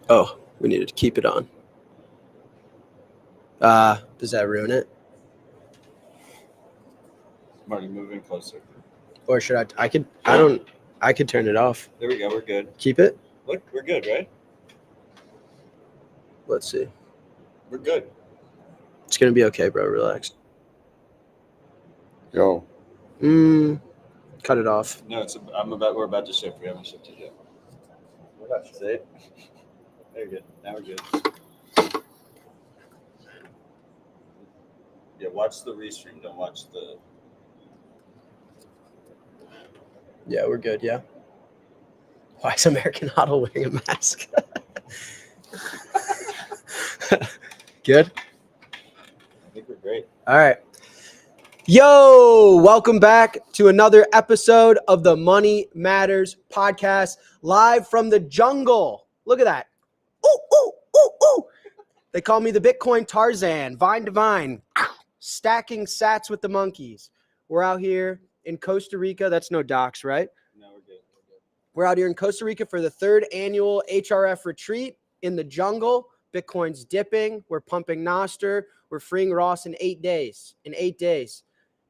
Oh, we needed to keep it on. Does that ruin it? Marty, move in closer. Or should I? I could turn it off. There we go. We're good. Keep it? Look, we're good, right? Let's see. We're good. It's going to be okay, bro. Relax. Yo. Cut it off. No, we're about to shift. We haven't shifted yet. We're about to say it. There you go. Now we're good. Yeah, watch the restream. Don't watch the. Yeah, we're good. Yeah. Why is American Idol wearing a mask? Good. I think we're great. All right. Yo, welcome back to another episode of the Money Matters podcast, live from the jungle. Look at that. Ooh, ooh, ooh, ooh. They call me the Bitcoin Tarzan, vine to vine, stacking sats with the monkeys. We're out here in Costa Rica. That's no docs, right? No, we're good. We're out here in Costa Rica for the third annual HRF retreat in the jungle. Bitcoin's dipping. We're pumping Noster. We're freeing Ross in 8 days.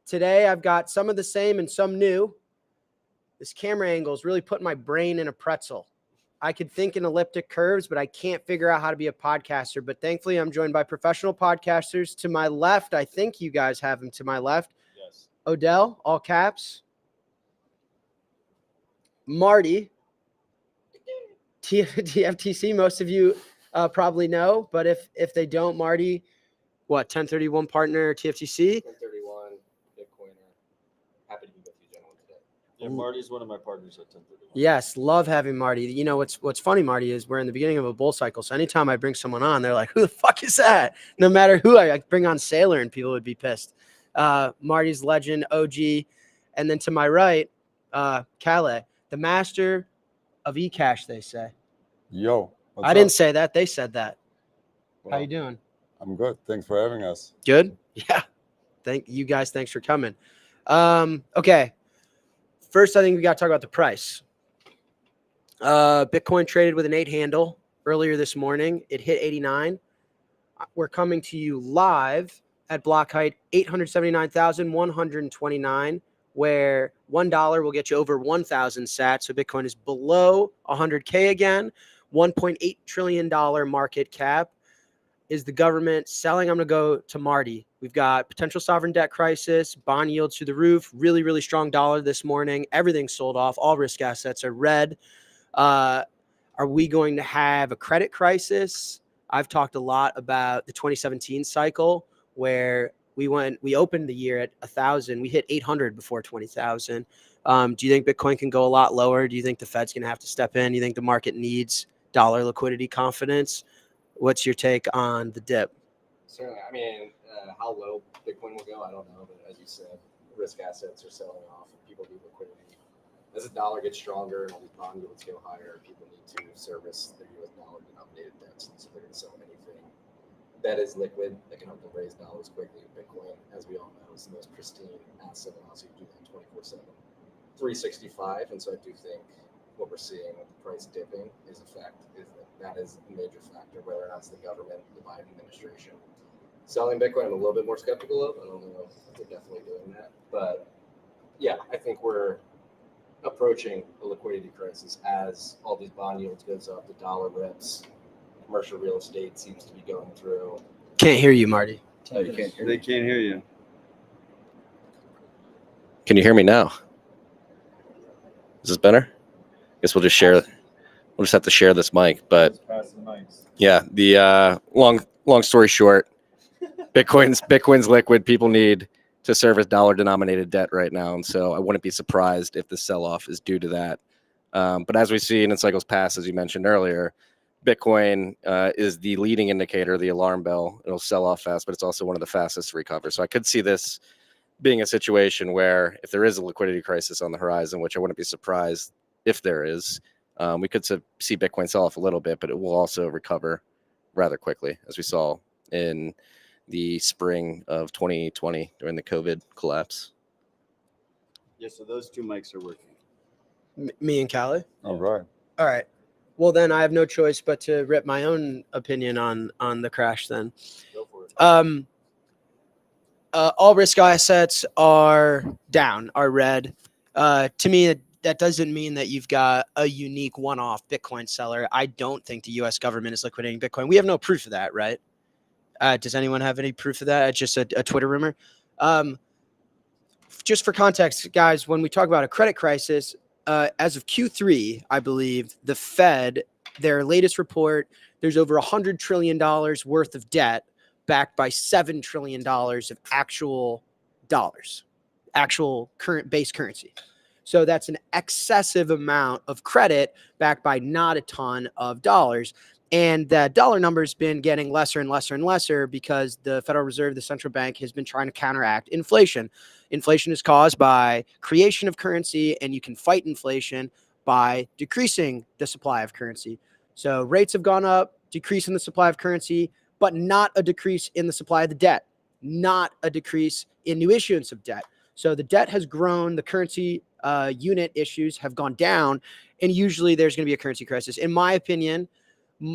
Today, I've got some of the same and some new. This camera angle is really putting my brain in a pretzel. I could think in elliptic curves, but I can't figure out how to be a podcaster. But thankfully, I'm joined by professional podcasters. To my left, I think you guys have him to my left. Yes. Odell, all caps. Marty, TFTC, most of you probably know. But if they don't, Marty, 1031 partner, TFTC? 1031 Bitcoiner. Happy to be with you, gentlemen, today. Yeah, Marty's one of my partners at 1031. Yes, love having Marty. You know, what's funny, Marty, is we're in the beginning of a bull cycle. So anytime I bring someone on, they're like, who the fuck is that? No matter who I bring on Sailor and people would be pissed. Marty's legend, OG. And then to my right, Calle, the master of eCash, they say. Yo. I didn't say that. They said that. Well, How you doing? I'm good. Thanks for having us. Good? Yeah. Thank you guys. Thanks for coming. Okay. First, I think we got to talk about the price. Bitcoin traded with an 8 handle earlier this morning. It hit 89. We're coming to you live at block height 879,129, where $1 will get you over 1,000 sats. So Bitcoin is below 100K again. $1.8 trillion market cap. Is the government selling? I'm going to go to Marty. We've got potential sovereign debt crisis, bond yields through the roof, really, really strong dollar this morning. Everything's sold off. All risk assets are red. Are we going to have a credit crisis? I've talked a lot about the 2017 cycle where we opened the year at 1,000. We hit 800 before 20,000. Do you think Bitcoin can go a lot lower? Do you think the Fed's going to have to step in? Do you think the market needs dollar liquidity confidence? What's your take on the dip? Certainly. I mean, how low Bitcoin will go, I don't know. But as you said, risk assets are selling off and people need liquidity. As the dollar gets stronger and all these bond yields go higher, people need to service their US dollar denominated debts. And so they're going to sell anything that is liquid that can help them raise dollars quickly. Bitcoin, as we all know, is the most pristine asset. And also you do that 24/7, 365. And so I do think what we're seeing with the price dipping is that is a major factor, whether or not it's the government, the Biden administration. Selling Bitcoin, I'm a little bit more skeptical of. I don't know if they're definitely doing that. But yeah, I think we're approaching a liquidity crisis as all these bond yields goes up, the dollar rips, commercial real estate seems to be going through. Can't hear you, Marty. Oh, you can't hear They me? can't hear you. Can you hear me now? Is this better? Guess we'll just share. We'll just have to share this mic. But Just pass the mics. yeah, the long story short, Bitcoin's liquid. People need to service dollar-denominated debt right now, and so I wouldn't be surprised if the sell-off is due to that. But as we've seen in cycles past, as you mentioned earlier, Bitcoin is the leading indicator, the alarm bell. It'll sell off fast, but it's also one of the fastest to recover. So I could see this being a situation where if there is a liquidity crisis on the horizon, which I wouldn't be surprised if there is, we could see Bitcoin sell off a little bit, but it will also recover rather quickly, as we saw in the spring of 2020 during the COVID collapse. Yeah, so those two mics are working. Me and Calle? All right. All right. Well, then I have no choice but to rip my own opinion on the crash then. Go for it. All risk assets are down, are red. To me, that doesn't mean that you've got a unique one-off Bitcoin seller. I don't think the U.S. government is liquidating Bitcoin. We have no proof of that, right? Does anyone have any proof of that? It's just a Twitter rumor. Just for context, guys, when we talk about a credit crisis, as of Q3, I believe the Fed, their latest report, there's over $100 trillion worth of debt backed by $7 trillion of actual dollars, actual current base currency. So that's an excessive amount of credit backed by not a ton of dollars. And that dollar number has been getting lesser and lesser and lesser because the Federal Reserve, the central bank, has been trying to counteract inflation. Inflation is caused by creation of currency, and you can fight inflation by decreasing the supply of currency. So rates have gone up, decrease in the supply of currency, but not a decrease in the supply of the debt, not a decrease in new issuance of debt. So the debt has grown, the currency unit issues have gone down, and usually there's going to be a currency crisis. In my opinion,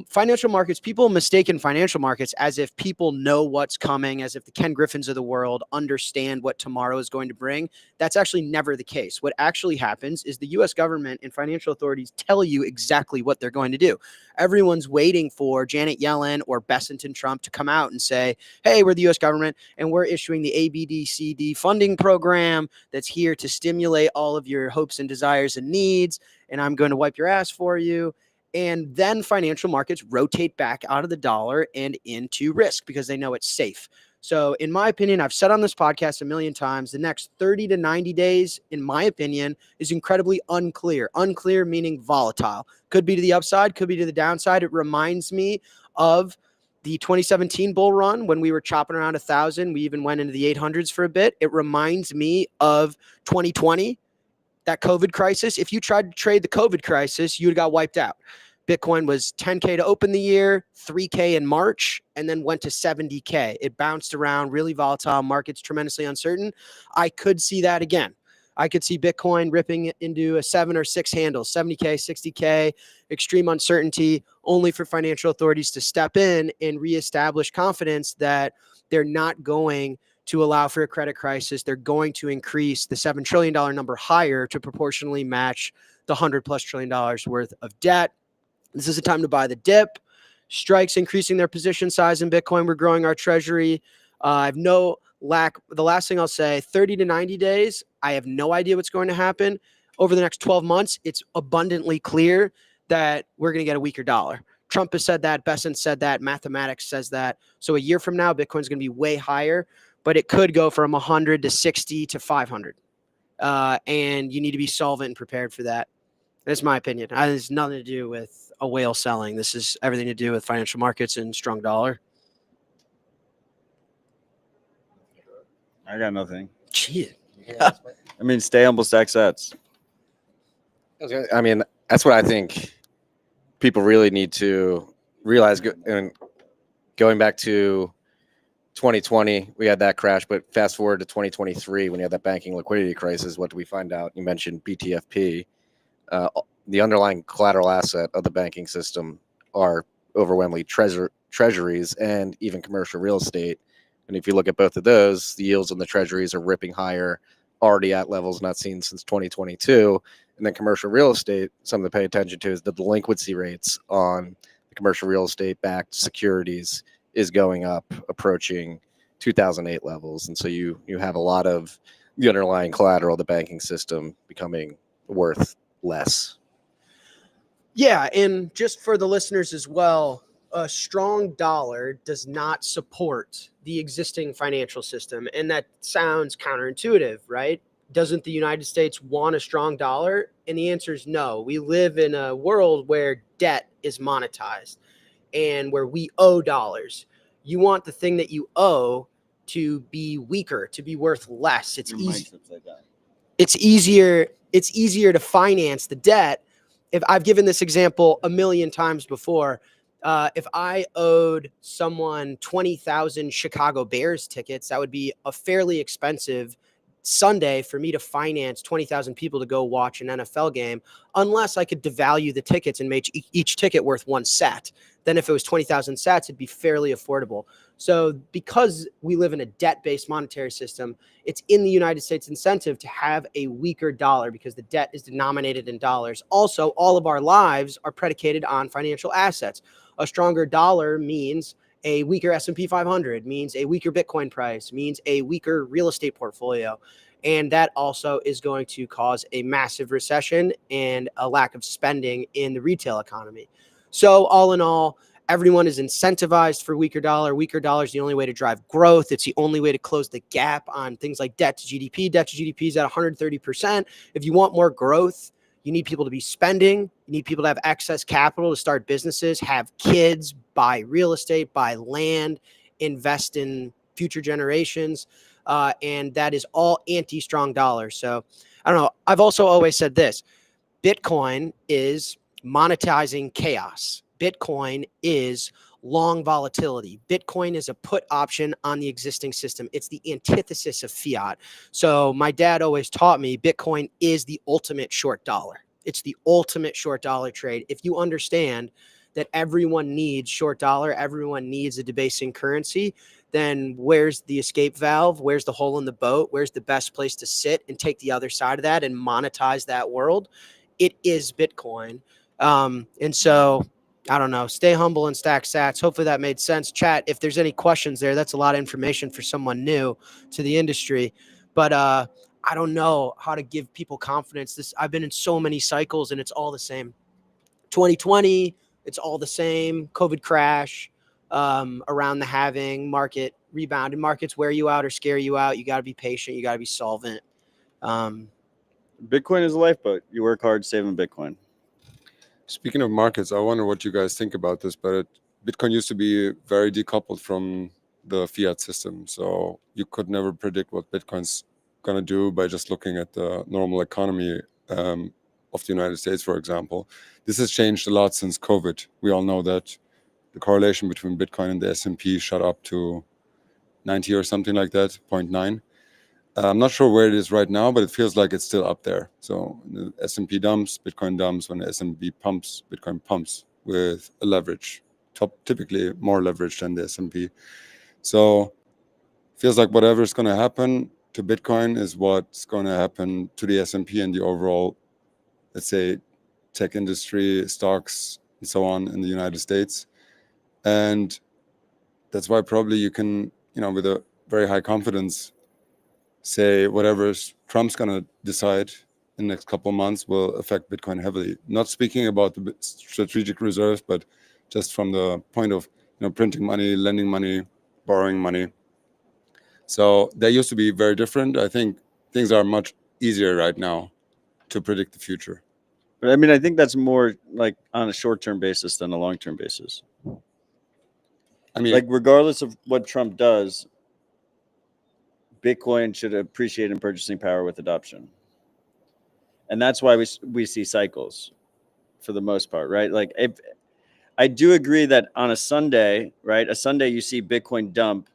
financial markets, people mistaken financial markets as if people know what's coming, as if the Ken Griffins of the world understand what tomorrow is going to bring. That's actually never the case. What actually happens is the U.S. government and financial authorities tell you exactly what they're going to do. Everyone's waiting for Janet Yellen or Bessington Trump to come out and say, hey, we're the U.S. government and we're issuing the ABDCD funding program that's here to stimulate all of your hopes and desires and needs, and I'm going to wipe your ass for you. And then financial markets rotate back out of the dollar and into risk because they know it's safe. So in my opinion, I've said on this podcast a million times, the next 30 to 90 days, in my opinion, is incredibly unclear. Unclear meaning volatile. Could be to the upside, could be to the downside. It reminds me of the 2017 bull run when we were chopping around 1,000. We even went into the 800s for a bit. It reminds me of 2020. That COVID crisis, if you tried to trade the COVID crisis, you got wiped out. Bitcoin was 10K to open the year, 3K in March, and then went to 70K. It bounced around, really volatile, markets tremendously uncertain. I could see that again. I could see Bitcoin ripping into a 7 or 6 handle, 70K, 60K, extreme uncertainty, only for financial authorities to step in and reestablish confidence that they're not going to allow for a credit crisis. They're going to increase the $7 trillion number higher to proportionally match the $100+ trillion worth of debt. This is a time to buy the dip. Strike's increasing their position size in Bitcoin. We're growing our treasury. I have no lack. The last thing I'll say, 30 to 90 days, I have no idea what's going to happen. Over the next 12 months, it's abundantly clear that we're going to get a weaker dollar. Trump has said that. Bessent said that. Mathematics says that. So a year from now, Bitcoin's going to be way higher, but it could go from 100 to 60 to 500. And you need to be solvent and prepared for that. That's my opinion. It has nothing to do with a whale selling. This is everything to do with financial markets and strong dollar. I got nothing. Gee. I mean, stay humble, stack sets. I mean, that's what I think people really need to realize. And going back to 2020, we had that crash, but fast forward to 2023, when you had that banking liquidity crisis, what do we find out? You mentioned BTFP. The underlying collateral asset of the banking system are overwhelmingly treasuries and even commercial real estate. And if you look at both of those, the yields on the treasuries are ripping higher, already at levels not seen since 2022. And then commercial real estate, something to pay attention to is the delinquency rates on the commercial real estate backed securities is going up, approaching 2008 levels. And so you have a lot of the underlying collateral of the banking system becoming worth less. Yeah, and just for the listeners as well, a strong dollar does not support the existing financial system. And that sounds counterintuitive, right? Doesn't the United States want a strong dollar? And the answer is no. We live in a world where debt is monetized and where we owe dollars. You want the thing that you owe to be weaker, to be worth less. It's easy. It's easier to finance the debt. If I've given this example a million times before, if I owed someone 20,000 Chicago Bears tickets, that would be a fairly expensive Sunday for me to finance 20,000 people to go watch an NFL game unless I could devalue the tickets and make each ticket worth 1 sat. Then if it was 20,000 sats, it'd be fairly affordable. So because we live in a debt-based monetary system, it's in the United States incentive to have a weaker dollar because the debt is denominated in dollars. Also, all of our lives are predicated on financial assets. A stronger dollar means a weaker S&P 500, means a weaker Bitcoin price, means a weaker real estate portfolio. And that also is going to cause a massive recession and a lack of spending in the retail economy. So all in all, everyone is incentivized for weaker dollar. Weaker dollar is the only way to drive growth. It's the only way to close the gap on things like debt to GDP. Debt to GDP is at 130%. If you want more growth, you need people to be spending. You need people to have excess capital to start businesses, have kids, buy real estate, buy land, invest in future generations. And that is all anti-strong dollar. So I don't know. I've also always said this. Bitcoin is monetizing chaos. Bitcoin is long volatility. Bitcoin is a put option on the existing system. It's the antithesis of fiat. So my dad always taught me Bitcoin is the ultimate short dollar. It's the ultimate short dollar trade. If you understand that everyone needs short dollar, everyone needs a debasing currency, then where's the escape valve? Where's the hole in the boat? Where's the best place to sit and take the other side of that and monetize that world? It is Bitcoin. And so I don't know, stay humble and stack sats. Hopefully that made sense. Chat, if there's any questions there, that's a lot of information for someone new to the industry. But I don't know how to give people confidence. I've been in so many cycles and it's all the same. 2020, it's all the same. COVID crash, around the halving, market rebound. And markets wear you out or scare you out. You got to be patient. You got to be solvent. Bitcoin is a lifeboat. You work hard saving Bitcoin. Speaking of markets, I wonder what you guys think about this, but Bitcoin used to be very decoupled from the fiat system. So you could never predict what Bitcoin's going to do by just looking at the normal economy of the United States, for example. This has changed a lot since COVID. We all know that the correlation between Bitcoin and the S&P shot up to 90 or something like that, 0.9. I'm not sure where it is right now, but it feels like it's still up there. So the S&P dumps, Bitcoin dumps. When the S&P pumps, Bitcoin pumps with a leverage, typically more leverage than the S&P. So feels like whatever is going to happen to Bitcoin is what's going to happen to the S&P and the overall, let's say, tech industry, stocks, and so on in the United States. And that's why probably you can, with a very high confidence, say whatever Trump's going to decide in the next couple of months will affect Bitcoin heavily. Not speaking about the strategic reserves, but just from the point of printing money, lending money, borrowing money. So they used to be very different. I think things are much easier right now to predict the future. But I mean, I think that's more like on a short-term basis than a long-term basis. I mean, like regardless of what Trump does, Bitcoin should appreciate in purchasing power with adoption. And that's why we see cycles for the most part, right? Like if I do agree that on a Sunday, right? A Sunday you see Bitcoin dump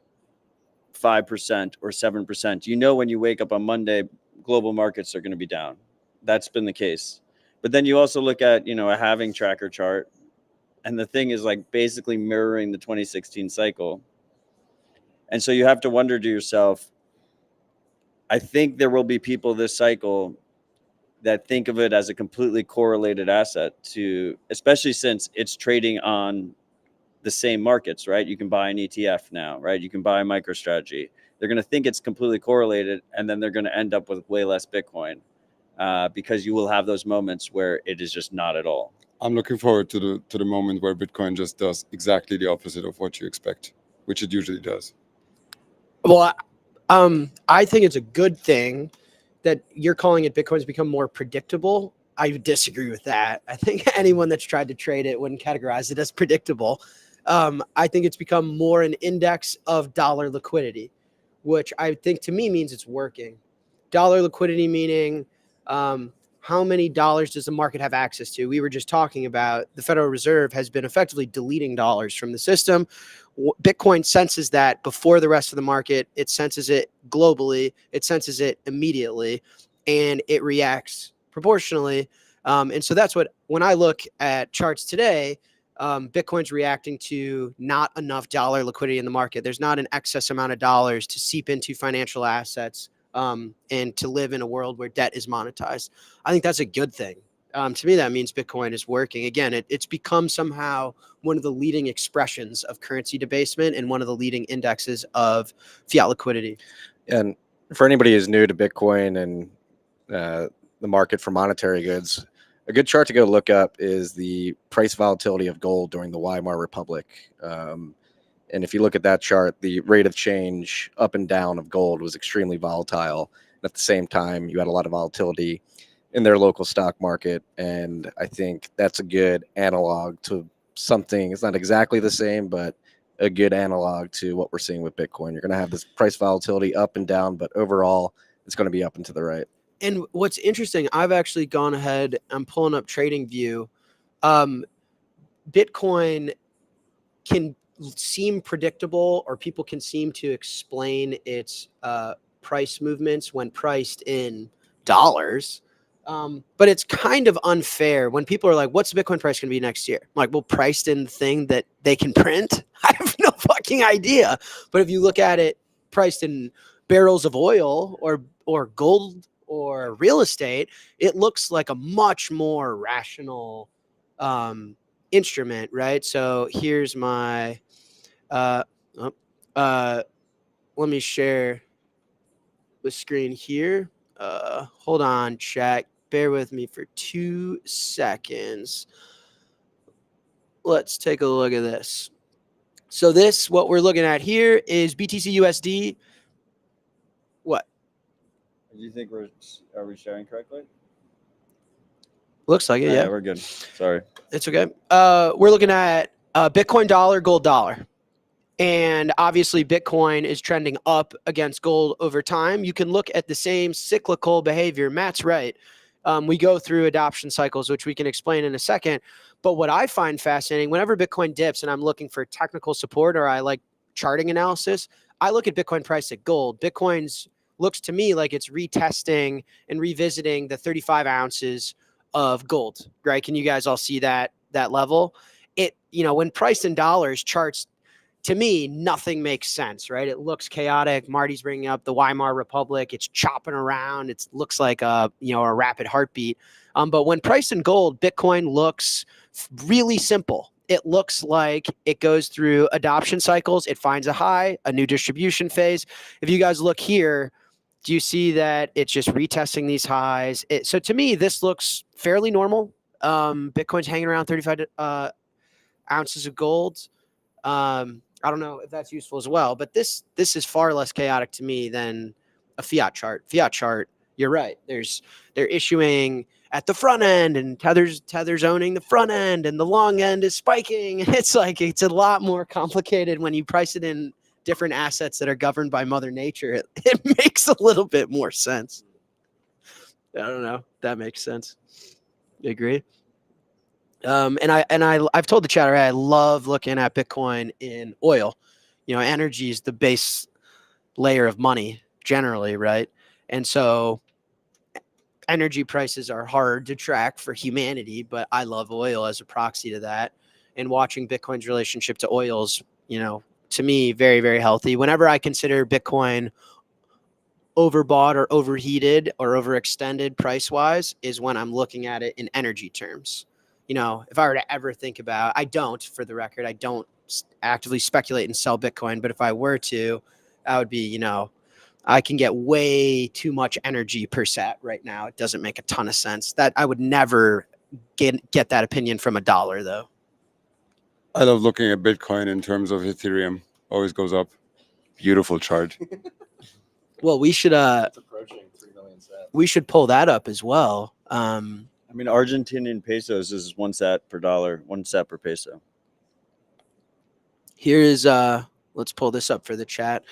5% or 7%. When you wake up on Monday, global markets are going to be down. That's been the case. But then you also look at, a halving tracker chart. And the thing is like basically mirroring the 2016 cycle. And so you have to wonder to yourself, I think there will be people this cycle that think of it as a completely correlated asset to, especially since it's trading on the same markets, right? You can buy an ETF now, right? You can buy a MicroStrategy. They're going to think it's completely correlated, and then they're going to end up with way less Bitcoin because you will have those moments where it is just not at all. I'm looking forward to the moment where Bitcoin just does exactly the opposite of what you expect, which it usually does. Well, I think it's a good thing that you're calling it Bitcoin's become more predictable. I disagree with that. I think anyone that's tried to trade it wouldn't categorize it as predictable. I think it's become more an index of dollar liquidity, which I think to me means it's working. Dollar liquidity meaning how many dollars does the market have access to? We were just talking about the Federal Reserve has been effectively deleting dollars from the system. Bitcoin senses that before the rest of the market. It senses it globally. It senses it immediately, and it reacts proportionally. And so that's what, when I look at charts today, Bitcoin's reacting to not enough dollar liquidity in the market. There's not an excess amount of dollars to seep into financial assets and to live in a world where debt is monetized. I think that's a good thing. To me, that means Bitcoin is working. Again, it's become somehow one of the leading expressions of currency debasement and one of the leading indexes of fiat liquidity. And for anybody who's new to Bitcoin and the market for monetary goods, a good chart to go look up is the price volatility of gold during the Weimar Republic. And if you look at that chart, the rate of change up and down of gold was extremely volatile. And at the same time, you had a lot of volatility in their local stock market. And I think that's a good analog to something. It's not exactly the same, but a good analog to what we're seeing with Bitcoin. You're going to have this price volatility up and down, but overall, it's going to be up and to the right. And what's interesting, I've actually gone ahead, I'm pulling up TradingView. Bitcoin can seem predictable, or people can seem to explain its price movements when priced in dollars. But it's kind of unfair when people are like, what's the Bitcoin price going to be next year? I'm like, well, priced in the thing that they can print? I have no fucking idea. But if you look at it priced in barrels of oil or gold or real estate, it looks like a much more rational instrument, right? So here's my let me share the screen here. Hold on, chat. Bear with me for 2 seconds. Let's take a look at this. So this, what we're looking at here is BTC USD. What? Do you think are we sharing correctly? Looks like it, yeah. We're good. Sorry. It's okay. We're looking at Bitcoin dollar, gold dollar. And obviously, Bitcoin is trending up against gold over time. You can look at the same cyclical behavior. Matt's right. We go through adoption cycles, which we can explain in a second. But what I find fascinating, whenever Bitcoin dips and I'm looking for technical support or I like charting analysis, I look at Bitcoin price at gold. Bitcoin's looks to me like it's retesting and revisiting the 35 ounces of gold, right? Can you guys all see that level? It, when priced in dollars, charts, to me, nothing makes sense, right? It looks chaotic. Marty's bringing up the Weimar Republic. It's chopping around. It looks like a rapid heartbeat. But when priced in gold, Bitcoin looks really simple. It looks like it goes through adoption cycles. It finds a high, a new distribution phase. If you guys look here, do you see that it's just retesting these highs? So to me, this looks fairly normal. Bitcoin's hanging around 35 ounces of gold. I don't know if that's useful as well, but this is far less chaotic to me than a fiat chart. Fiat chart, you're right. They're issuing at the front end, and Tether's owning the front end, and the long end is spiking. It's a lot more complicated when you price it in different assets that are governed by Mother Nature. It makes a little bit more sense. I don't know. That makes sense. You agree? I've told the chat already, I love looking at Bitcoin in oil. Energy is the base layer of money generally, right? And so energy prices are hard to track for humanity, but I love oil as a proxy to that. And watching Bitcoin's relationship to oils, to me, very, very healthy. Whenever I consider Bitcoin overbought or overheated or overextended price-wise is when I'm looking at it in energy terms. If I were to ever think about, I don't, for the record, I don't actively speculate and sell Bitcoin, but if I were to, that would be, I can get way too much energy per sat right now. It doesn't make a ton of sense. That I would never get that opinion from a dollar, though. I love looking at Bitcoin in terms of Ethereum. Always goes up. Beautiful chart. Well, we should It's approaching 3 million sats. we should pull that up as well. Argentinian pesos is 1 sat per dollar, 1 sat per peso. Here is let's pull this up for the chat.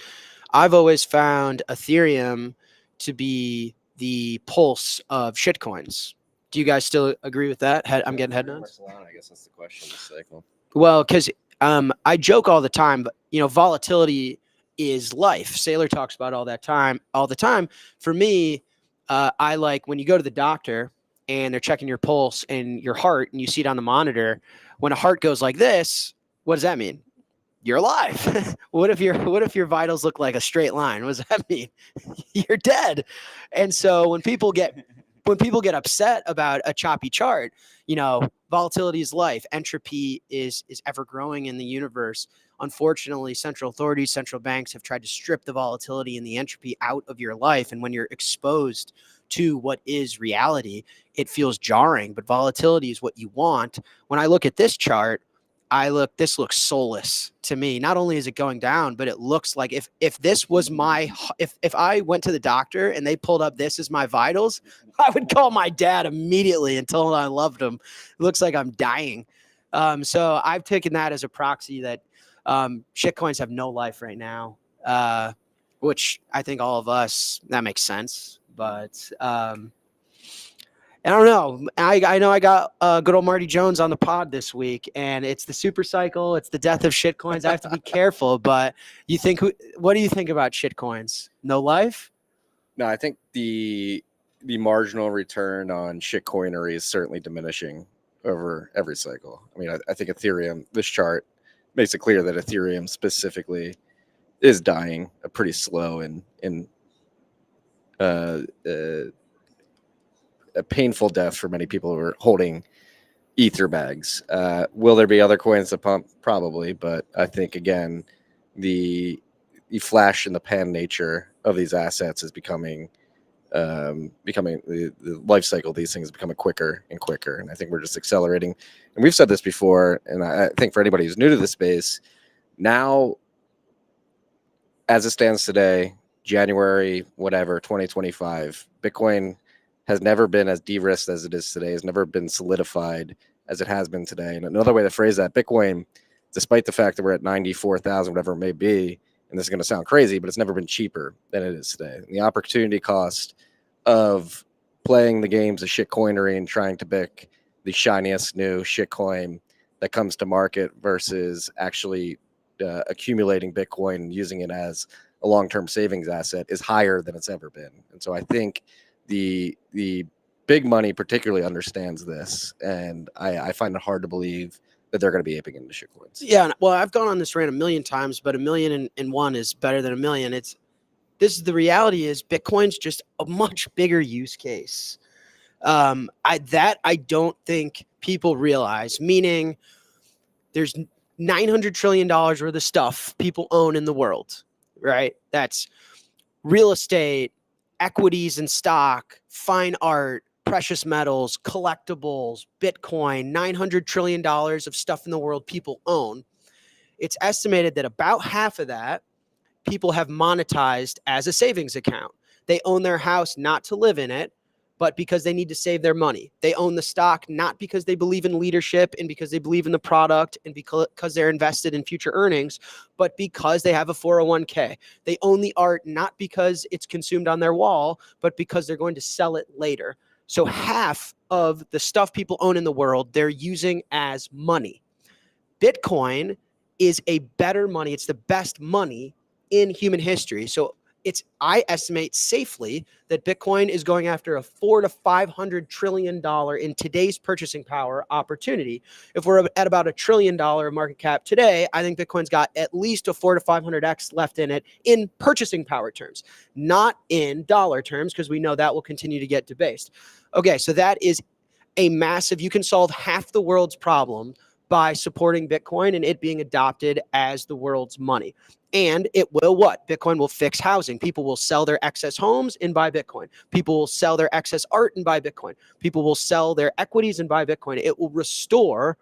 I've always found Ethereum to be the pulse of shitcoins. Do you guys still agree with that? I'm getting head nods. I guess that's the question this cycle. Well, because I joke all the time, but volatility is life. Saylor talks about all the time. For me, I like when you go to the doctor and they're checking your pulse and your heart, and you see it on the monitor. When a heart goes like this, what does that mean? You're alive. What if your vitals look like a straight line? What does that mean? You're dead. And so when people get upset about a choppy chart, volatility is life. Entropy is ever growing in the universe. Unfortunately, central authorities, central banks have tried to strip the volatility and the entropy out of your life. And when you're exposed to what is reality, it feels jarring, but volatility is what you want. When I look at this chart, this looks soulless to me. Not only is it going down, but it looks like if this was if I went to the doctor and they pulled up this as my vitals, I would call my dad immediately and tell him I loved him. It looks like I'm dying. So I've taken that as a proxy that shitcoins have no life right now, which I think all of us, that makes sense. But I don't know. I know I got good old Marty Jones on the pod this week, and it's the super cycle. It's the death of shitcoins. I have to be careful. But what do you think about shitcoins? No life? No, I think the marginal return on shitcoinery is certainly diminishing over every cycle. I mean, I think Ethereum, this chart makes it clear that Ethereum specifically is dying a pretty slow and a painful death for many people who are holding ether bags. Will there be other coins to pump? Probably, but I think again, the flash in the pan nature of these assets is becoming the life cycle of these things is becoming quicker and quicker, and I think we're just accelerating. And we've said this before, and I think for anybody who's new to this space, now, as it stands today, January 2025, Bitcoin has never been as de-risked as it is today, has never been solidified as it has been today. And another way to phrase that, Bitcoin, despite the fact that we're at 94,000, whatever it may be, and this is going to sound crazy, but it's never been cheaper than it is today. And the opportunity cost of playing the games of shitcoinery and trying to pick the shiniest new shitcoin that comes to market versus actually accumulating Bitcoin and using it as a long-term savings asset is higher than it's ever been. And so I think the big money particularly understands this, and I find it hard to believe that they're going to be aping into shitcoins. Yeah, well, I've gone on this rant a million times, but a million and one is better than a million. The reality is Bitcoin's just a much bigger use case. I don't think people realize, meaning there's $900 trillion worth of stuff people own in the world, right? That's real estate, equities and stock, fine art, precious metals, collectibles, Bitcoin, $900 trillion of stuff in the world people own. It's estimated that about half of that people have monetized as a savings account. They own their house not to live in it, but because they need to save their money. They own the stock not because they believe in leadership and because they believe in the product and because they're invested in future earnings, but because they have a 401k. They own the art not because it's consumed on their wall, but because they're going to sell it later. So half of the stuff people own in the world, they're using as money. Bitcoin is a better money. It's the best money in human history. So I estimate safely that Bitcoin is going after a $400 to $500 trillion in today's purchasing power opportunity. If we're at about $1 trillion market cap today, I think Bitcoin's got at least a 400 to 500x left in it in purchasing power terms, not in dollar terms, because we know that will continue to get debased. Okay, so that is a massive, you can solve half the world's problem by supporting Bitcoin and it being adopted as the world's money. And it will what? Bitcoin will fix housing. People will sell their excess homes and buy Bitcoin. People will sell their excess art and buy Bitcoin. People will sell their equities and buy Bitcoin. It will restore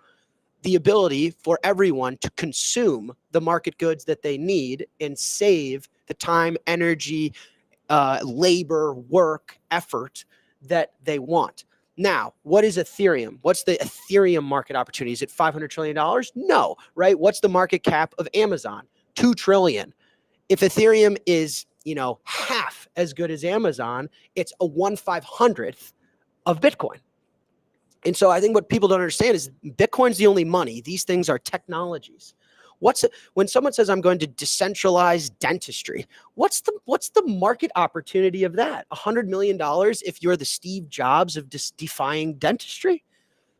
the ability for everyone to consume the market goods that they need and save the time, energy, labor, work, effort that they want. Now, what is Ethereum? What's the Ethereum market opportunity? Is it $500 trillion? No, right? What's the market cap of Amazon? $2 trillion. If Ethereum is, half as good as Amazon, it's a 1/500th of Bitcoin. And so I think what people don't understand is Bitcoin's the only money. These things are technologies. When someone says I'm going to decentralize dentistry, what's the market opportunity of that? $100 million if you're the Steve Jobs of defying dentistry?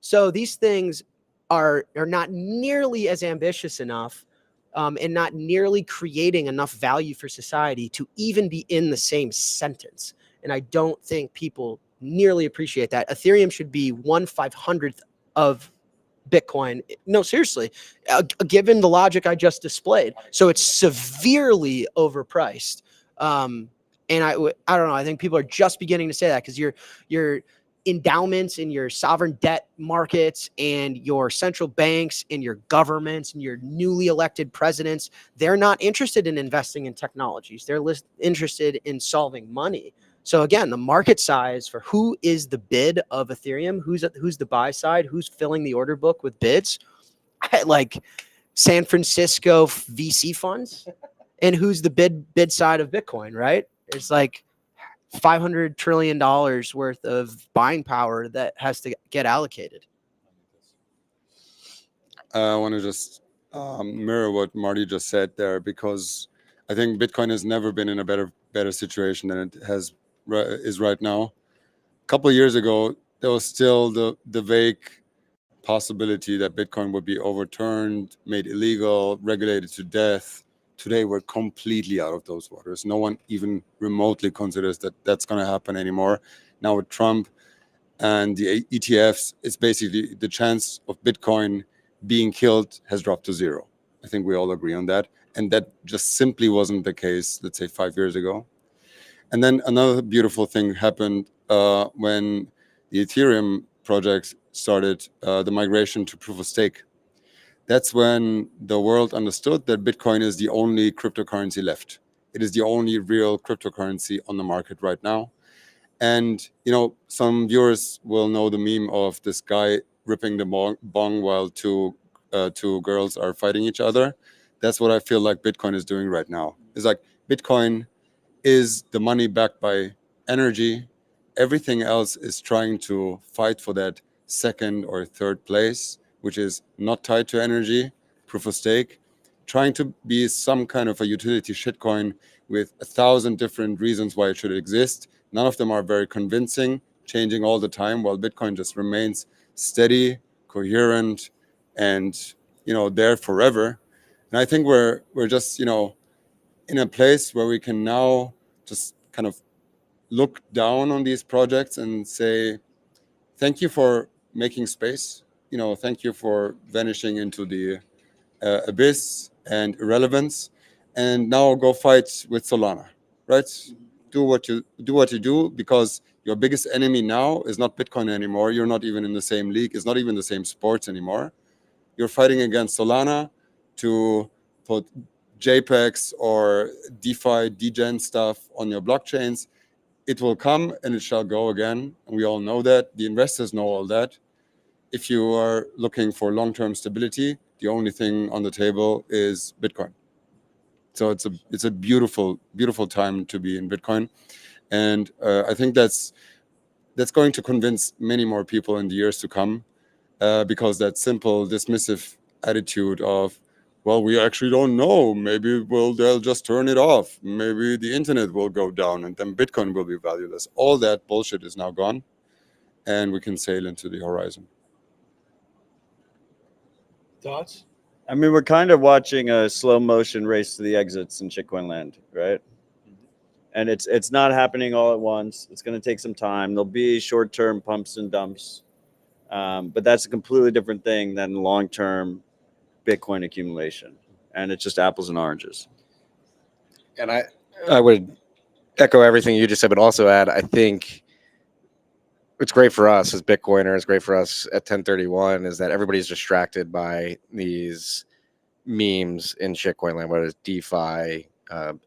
So these things are not nearly as ambitious enough, and not nearly creating enough value for society to even be in the same sentence. And I don't think people nearly appreciate that. Ethereum should be 1/500th of Bitcoin. No, seriously, given the logic I just displayed. So it's severely overpriced. And I don't know. I think people are just beginning to say that because your endowments in your sovereign debt markets and your central banks and your governments and your newly elected presidents, they're not interested in investing in technologies. They're interested in solving money. So again, the market size for who is the bid of Ethereum, who's the buy side, who's filling the order book with bids, like San Francisco VC funds, and who's the bid side of Bitcoin, right? It's like $500 trillion worth of buying power that has to get allocated. I want to just mirror what Marty just said there, because I think Bitcoin has never been in a better situation than it is right now. A couple of years ago, there was still the vague possibility that Bitcoin would be overturned, made illegal, regulated to death. Today, we're completely out of those waters. No one even remotely considers that that's going to happen anymore. Now with Trump and the ETFs, it's basically the chance of Bitcoin being killed has dropped to zero. I think we all agree on that. And that just simply wasn't the case, let's say, 5 years ago. And then another beautiful thing happened when the Ethereum project started the migration to proof of stake. That's when the world understood that Bitcoin is the only cryptocurrency left. It is the only real cryptocurrency on the market right now. And, some viewers will know the meme of this guy ripping the bong while two girls are fighting each other. That's what I feel like Bitcoin is doing right now. It's like Bitcoin is the money backed by energy. Everything else is trying to fight for that second or third place, which is not tied to energy, proof of stake, trying to be some kind of a utility shitcoin with 1,000 different reasons why it should exist. None of them are very convincing, changing all the time, while Bitcoin just remains steady, coherent, and there forever. And I think we're just in a place where we can now just kind of look down on these projects and say, thank you for making space. Thank you for vanishing into the abyss and irrelevance. And now go fight with Solana, right? Do what you do, because your biggest enemy now is not Bitcoin anymore. You're not even in the same league. It's not even the same sports anymore. You're fighting against Solana to put JPEGs or DeFi, degen stuff on your blockchains. It will come and it shall go again. And we all know that. The investors know all that. If you are looking for long-term stability, the only thing on the table is Bitcoin. So it's a beautiful, beautiful time to be in Bitcoin. And I think that's going to convince many more people in the years to come, because that simple dismissive attitude of, well, we actually don't know. Maybe they'll just turn it off. Maybe the internet will go down and then Bitcoin will be valueless. All that bullshit is now gone, and we can sail into the horizon. Thoughts? I mean, we're kind of watching a slow motion race to the exits in shitcoin land, right? And it's not happening all at once. It's going to take some time. There'll be short-term pumps and dumps, but that's a completely different thing than long-term Bitcoin accumulation. And it's just apples and oranges. And I would echo everything you just said, but also add, I think it's great for us as Bitcoiners, great for us at 1031, is that everybody's distracted by these memes in shitcoin land, whether it's DeFi,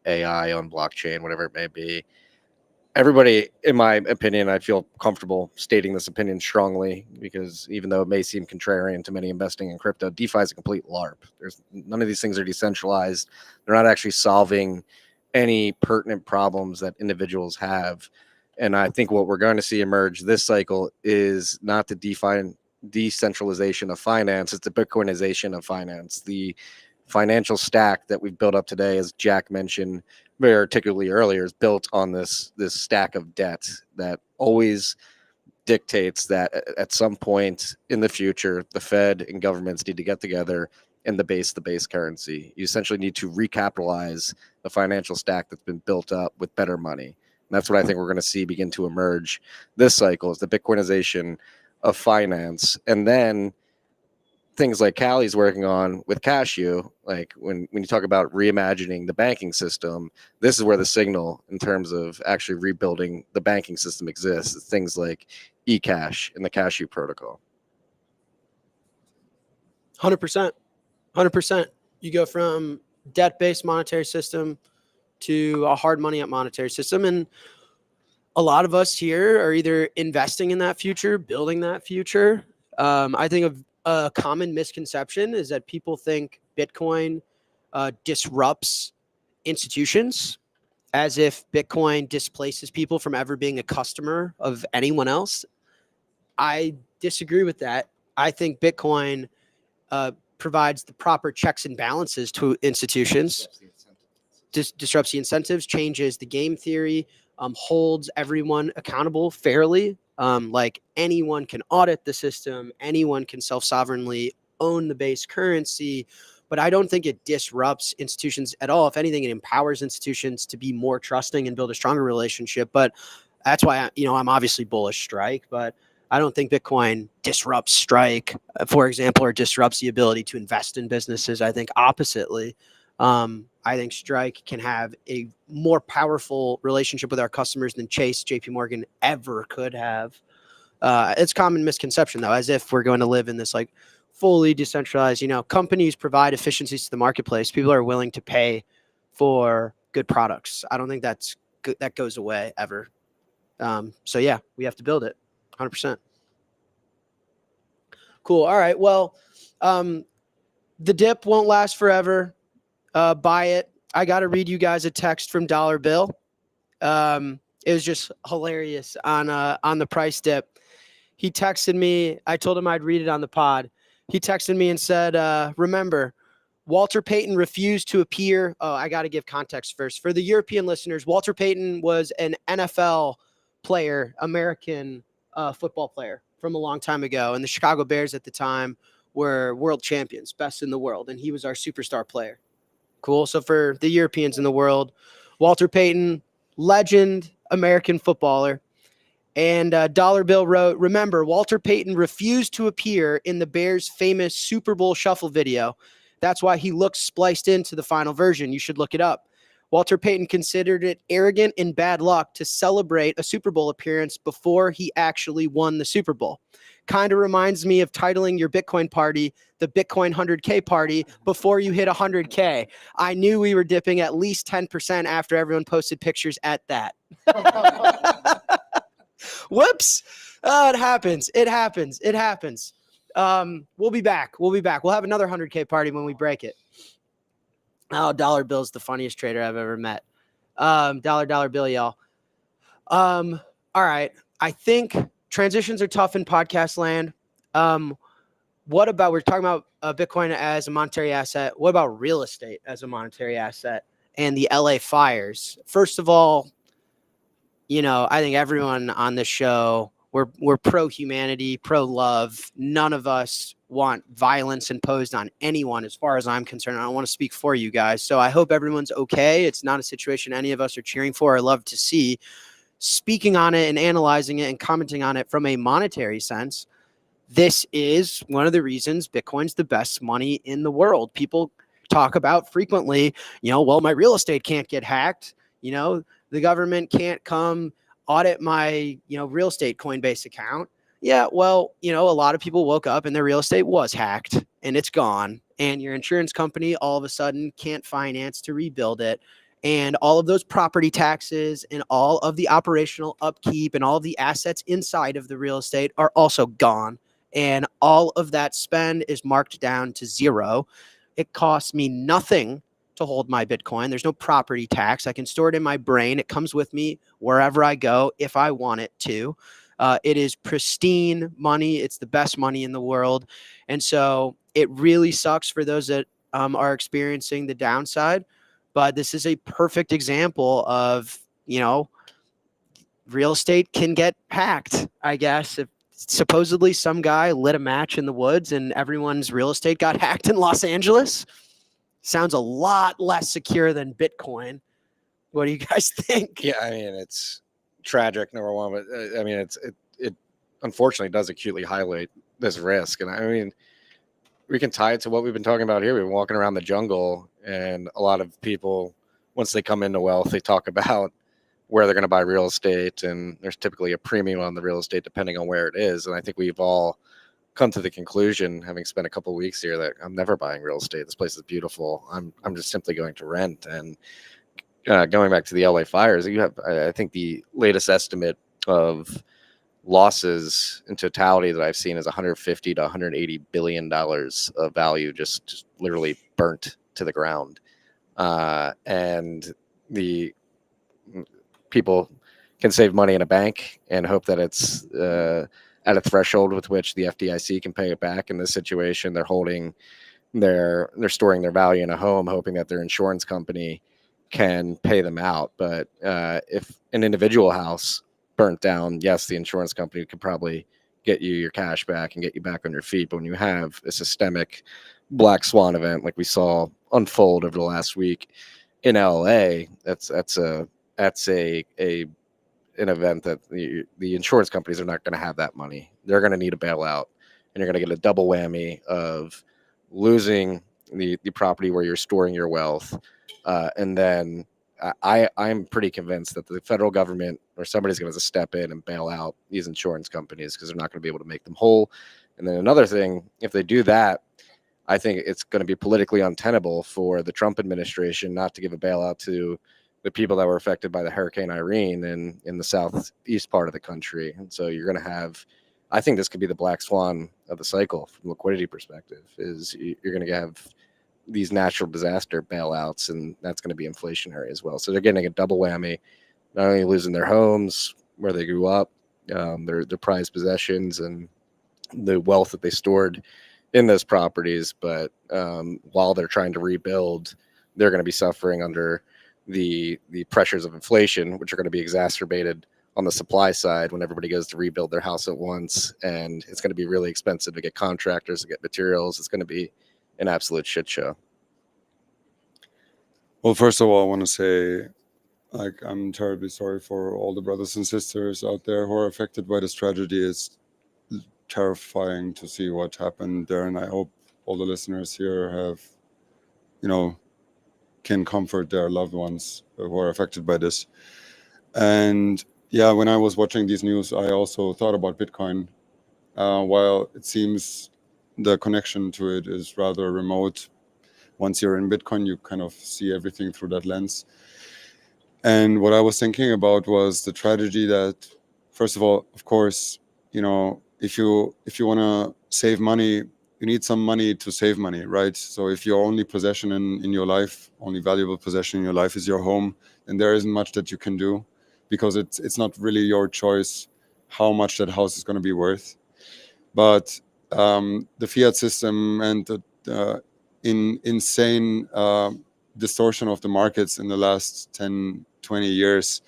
AI on blockchain, whatever it may be. Everybody, in my opinion, I feel comfortable stating this opinion strongly, because even though it may seem contrarian to many investing in crypto, DeFi is a complete LARP. None of these things are decentralized. They're not actually solving any pertinent problems that individuals have. And I think what we're going to see emerge this cycle is not the decentralization of finance, it's the Bitcoinization of finance. The financial stack that we've built up today, as Jack mentioned very articulately earlier, is built on this stack of debt that always dictates that at some point in the future, the Fed and governments need to get together and the base currency. You essentially need to recapitalize the financial stack that's been built up with better money. And that's what I think we're going to see begin to emerge this cycle, is the Bitcoinization of finance. And then things like Callie's working on with Cashew, like when you talk about reimagining the banking system, this is where the signal in terms of actually rebuilding the banking system exists. It's things like eCash and the Cashew protocol. 100%. 100%. You go from debt-based monetary system to a hard money monetary system. And a lot of us here are either investing in that future, building that future. I think a common misconception is that people think Bitcoin disrupts institutions, as if Bitcoin displaces people from ever being a customer of anyone else. I disagree with that. I think Bitcoin provides the proper checks and balances to institutions, disrupts the incentives, changes the game theory, holds everyone accountable fairly. Like anyone can audit the system, anyone can self-sovereignly own the base currency, but I don't think it disrupts institutions at all. If anything, it empowers institutions to be more trusting and build a stronger relationship. But that's why I'm obviously bullish Strike, but I don't think Bitcoin disrupts Strike, for example, or disrupts the ability to invest in businesses. I think oppositely. I think Strike can have a more powerful relationship with our customers than Chase, JP Morgan ever could have. It's common misconception, though, as if we're going to live in this like fully decentralized, companies provide efficiencies to the marketplace. People are willing to pay for good products. I don't think that goes away ever. So yeah, we have to build it 100%. Cool. All right. Well, the dip won't last forever. Buy it. I got to read you guys a text from Dollar Bill. It was just hilarious on the price dip. He texted me. I told him I'd read it on the pod. He texted me and said, remember, Walter Payton refused to appear. Oh, I got to give context first. For the European listeners, Walter Payton was an NFL player, American football player from a long time ago. And the Chicago Bears at the time were world champions, best in the world. And he was our superstar player. Cool. So for the Europeans in the world, Walter Payton, legend, American footballer. And Dollar Bill wrote, remember, Walter Payton refused to appear in the Bears' famous Super Bowl shuffle video. That's why he looks spliced into the final version. You should look it up. Walter Payton considered it arrogant and bad luck to celebrate a Super Bowl appearance before he actually won the Super Bowl. Kind of reminds me of titling your Bitcoin party the Bitcoin 100K party before you hit 100K. I knew we were dipping at least 10% after everyone posted pictures at that. Whoops. Oh, it happens. We'll be back. We'll have another 100K party when we break it. Oh, Dollar Bill's the funniest trader I've ever met. Dollar Bill, y'all. All right. I think transitions are tough in podcast land. What about, we're talking about Bitcoin as a monetary asset. What about real estate as a monetary asset and the LA fires? First of all, I think everyone on this show, we're pro-humanity, pro-love. None of us want violence imposed on anyone, as far as I'm concerned. I don't want to speak for you guys. So I hope everyone's okay. It's not a situation any of us are cheering for or love to see. Speaking on it and analyzing it and commenting on it from a monetary sense, this is one of the reasons Bitcoin's the best money in the world. People talk about frequently, well, my real estate can't get hacked. The government can't come audit my, real estate Coinbase account. Yeah, well, a lot of people woke up and their real estate was hacked and it's gone. And your insurance company all of a sudden can't finance to rebuild it. And all of those property taxes and all of the operational upkeep and all of the assets inside of the real estate are also gone. And all of that spend is marked down to zero. It costs me nothing to hold my Bitcoin. There's no property tax. I can store it in my brain. It comes with me wherever I go if I want it to. It is pristine money. It's the best money in the world. And so it really sucks for those that are experiencing the downside. But this is a perfect example of, real estate can get hacked, I guess. If supposedly some guy lit a match in the woods and everyone's real estate got hacked in Los Angeles, sounds a lot less secure than Bitcoin. What do you guys think? Yeah, I mean, it's tragic, number one, but I mean, it unfortunately does acutely highlight this risk. And I mean, we can tie it to what we've been talking about here. We've been walking around the jungle, and a lot of people, once they come into wealth, they talk about where they're going to buy real estate, and there's typically a premium on the real estate depending on where it is. And I think we've all come to the conclusion, having spent a couple of weeks here, that I'm never buying real estate. This place is beautiful. I'm just simply going to rent. And going back to the LA fires, you have, I think the latest estimate of losses in totality that I've seen is 150 to 180 billion dollars of value just literally burnt to the ground. And the people can save money in a bank and hope that it's at a threshold with which the FDIC can pay it back. In this situation, they're storing their value in a home, hoping that their insurance company can pay them out. But if an individual house burnt down, yes, the insurance company could probably get you your cash back and get you back on your feet. But when you have a systemic black swan event like we saw unfold over the last week in LA, that's an event that the insurance companies are not going to have that money. They're going to need a bailout, and you're going to get a double whammy of losing the property where you're storing your wealth. And then I'm pretty convinced that the federal government or somebody's going to step in and bail out these insurance companies because they're not going to be able to make them whole. And then another thing, if they do that, I think it's going to be politically untenable for the Trump administration not to give a bailout to the people that were affected by the Hurricane Irene in the southeast part of the country. And so you're going to have, I think this could be the black swan of the cycle from a liquidity perspective, is you're going to have these natural disaster bailouts, and that's going to be inflationary as well. So they're getting a double whammy, not only losing their homes where they grew up, their prized possessions and the wealth that they stored in those properties, but while they're trying to rebuild, they're going to be suffering under the pressures of inflation, which are going to be exacerbated on the supply side when everybody goes to rebuild their house at once. And it's going to be really expensive to get contractors, to get materials. It's going to be an absolute shit show. Well, first of all, I want to say, I'm terribly sorry for all the brothers and sisters out there who are affected by this tragedy. It's terrifying to see what happened there, and I hope all the listeners here have, can comfort their loved ones who are affected by this. And yeah, when I was watching these news, I also thought about Bitcoin. While it seems the connection to it is rather remote, once you're in Bitcoin, you kind of see everything through that lens. And what I was thinking about was the tragedy that, first of all, of course, if you want to save money, you need some money to save money, right? So if your only possession in your life, only valuable possession in your life is your home, then there isn't much that you can do, because it's not really your choice how much that house is going to be worth. But the fiat system and the insane distortion of the markets in the last 10, 20 years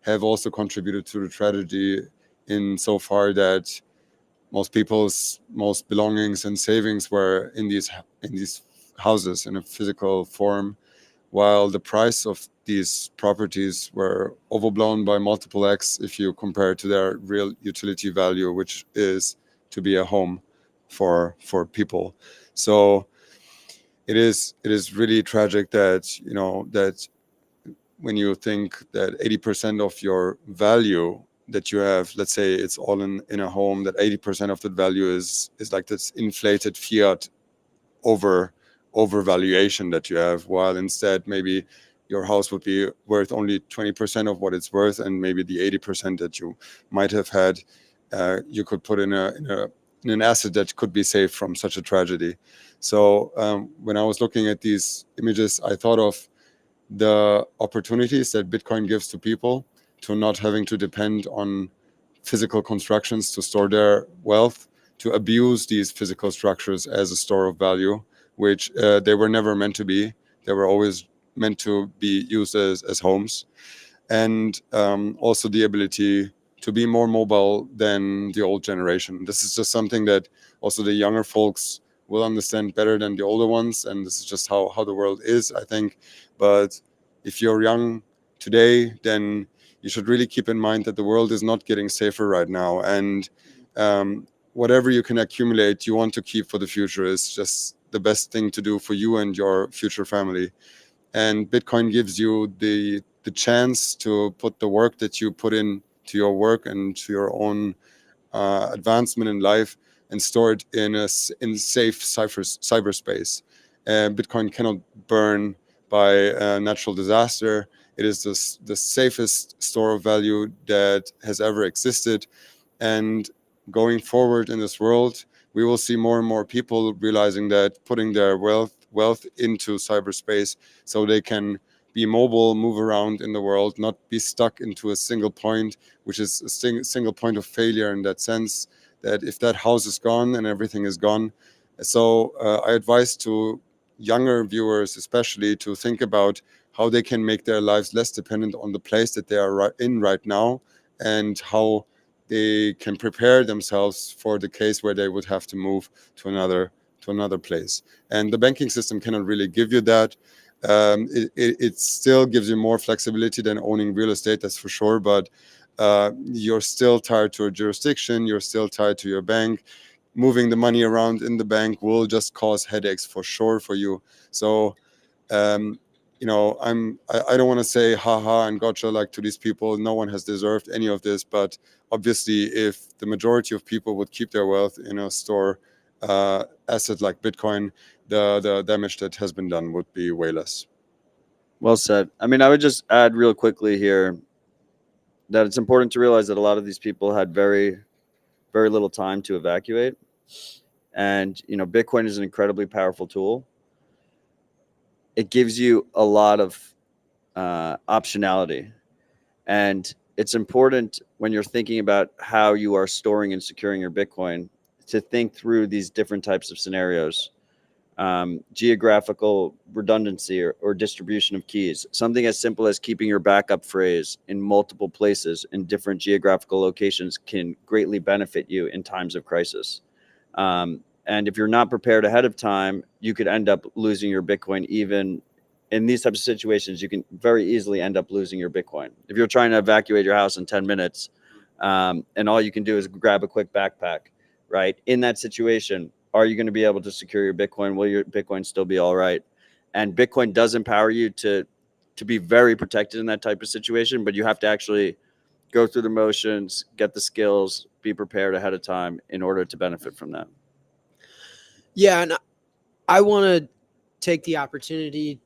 have also contributed to the tragedy in so far that most people's most belongings and savings were in these houses in a physical form, while the price of these properties were overblown by multiple X if you compare to their real utility value, which is to be a home for people. So it is really tragic that that when you think that 80% of your value that you have, let's say it's all in a home, that 80% of the value is like this inflated fiat overvaluation that you have, while instead maybe your house would be worth only 20% of what it's worth, and maybe the 80% that you might have had you could put in a an asset that could be saved from such a tragedy. So when I was looking at these images, I thought of the opportunities that Bitcoin gives to people to not having to depend on physical constructions to store their wealth, to abuse these physical structures as a store of value, which they were never meant to be. They were always meant to be used as homes. And also the ability to be more mobile than the old generation. This is just something that also the younger folks will understand better than the older ones. And this is just how the world is, I think. But if you're young today, then you should really keep in mind that the world is not getting safer right now. And whatever you can accumulate, you want to keep for the future is just the best thing to do for you and your future family. And Bitcoin gives you the chance to put the work that you put in to your work and to your own advancement in life and store it in safe cyberspace. Bitcoin cannot burn by natural disaster. It is the safest store of value that has ever existed. And going forward in this world, we will see more and more people realizing that putting their wealth into cyberspace so they can be mobile, move around in the world, not be stuck into a single point, which is a single point of failure in that sense, that if that house is gone and everything is gone. So I advise to younger viewers especially to think about how they can make their lives less dependent on the place that they are in right now, and how they can prepare themselves for the case where they would have to move to another place. And the banking system cannot really give you that. It still gives you more flexibility than owning real estate, that's for sure. But you're still tied to a jurisdiction. You're still tied to your bank. Moving the money around in the bank will just cause headaches for sure for you. So, you know, I don't want to say haha and gotcha like to these people. No one has deserved any of this. But obviously, if the majority of people would keep their wealth in a store asset like Bitcoin, the damage that has been done would be way less. Well said. I mean, I would just add real quickly here that it's important to realize that a lot of these people had very, very little time to evacuate. And, you know, Bitcoin is an incredibly powerful tool. It gives you a lot of optionality. And it's important when you're thinking about how you are storing and securing your Bitcoin to think through these different types of scenarios. Geographical redundancy or distribution of keys. Something as simple as keeping your backup phrase in multiple places in different geographical locations can greatly benefit you in times of crisis. And if you're not prepared ahead of time, you could end up losing your Bitcoin. Even in these types of situations, you can very easily end up losing your Bitcoin. If you're trying to evacuate your house in 10 minutes and all you can do is grab a quick backpack, right? In that situation, are you going to be able to secure your Bitcoin? Will your Bitcoin still be all right? And Bitcoin does empower you to be very protected in that type of situation, but you have to actually go through the motions, get the skills, be prepared ahead of time in order to benefit from that. Yeah, and I want to take the opportunity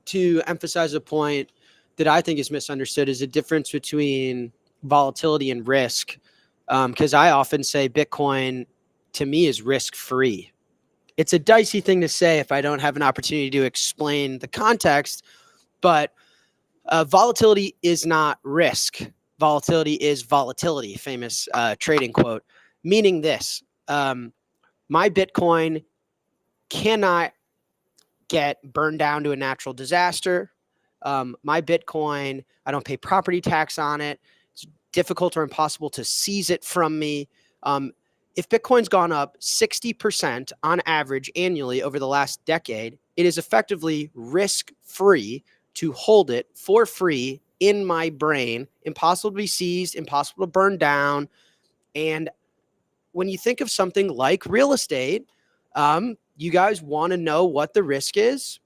to emphasize a point that I think is misunderstood, is a difference between volatility and risk. Because I often say Bitcoin, to me, is risk-free. It's a dicey thing to say if I don't have an opportunity to explain the context, but volatility is not risk. Volatility is volatility, famous trading quote, meaning this. My Bitcoin cannot get burned down to a natural disaster. My Bitcoin, I don't pay property tax on it. It's difficult or impossible to seize it from me. If Bitcoin's gone up 60% on average annually over the last decade, it is effectively risk-free to hold it for free in my brain, impossible to be seized, impossible to burn down. And when you think of something like real estate, you guys want to know what the risk is?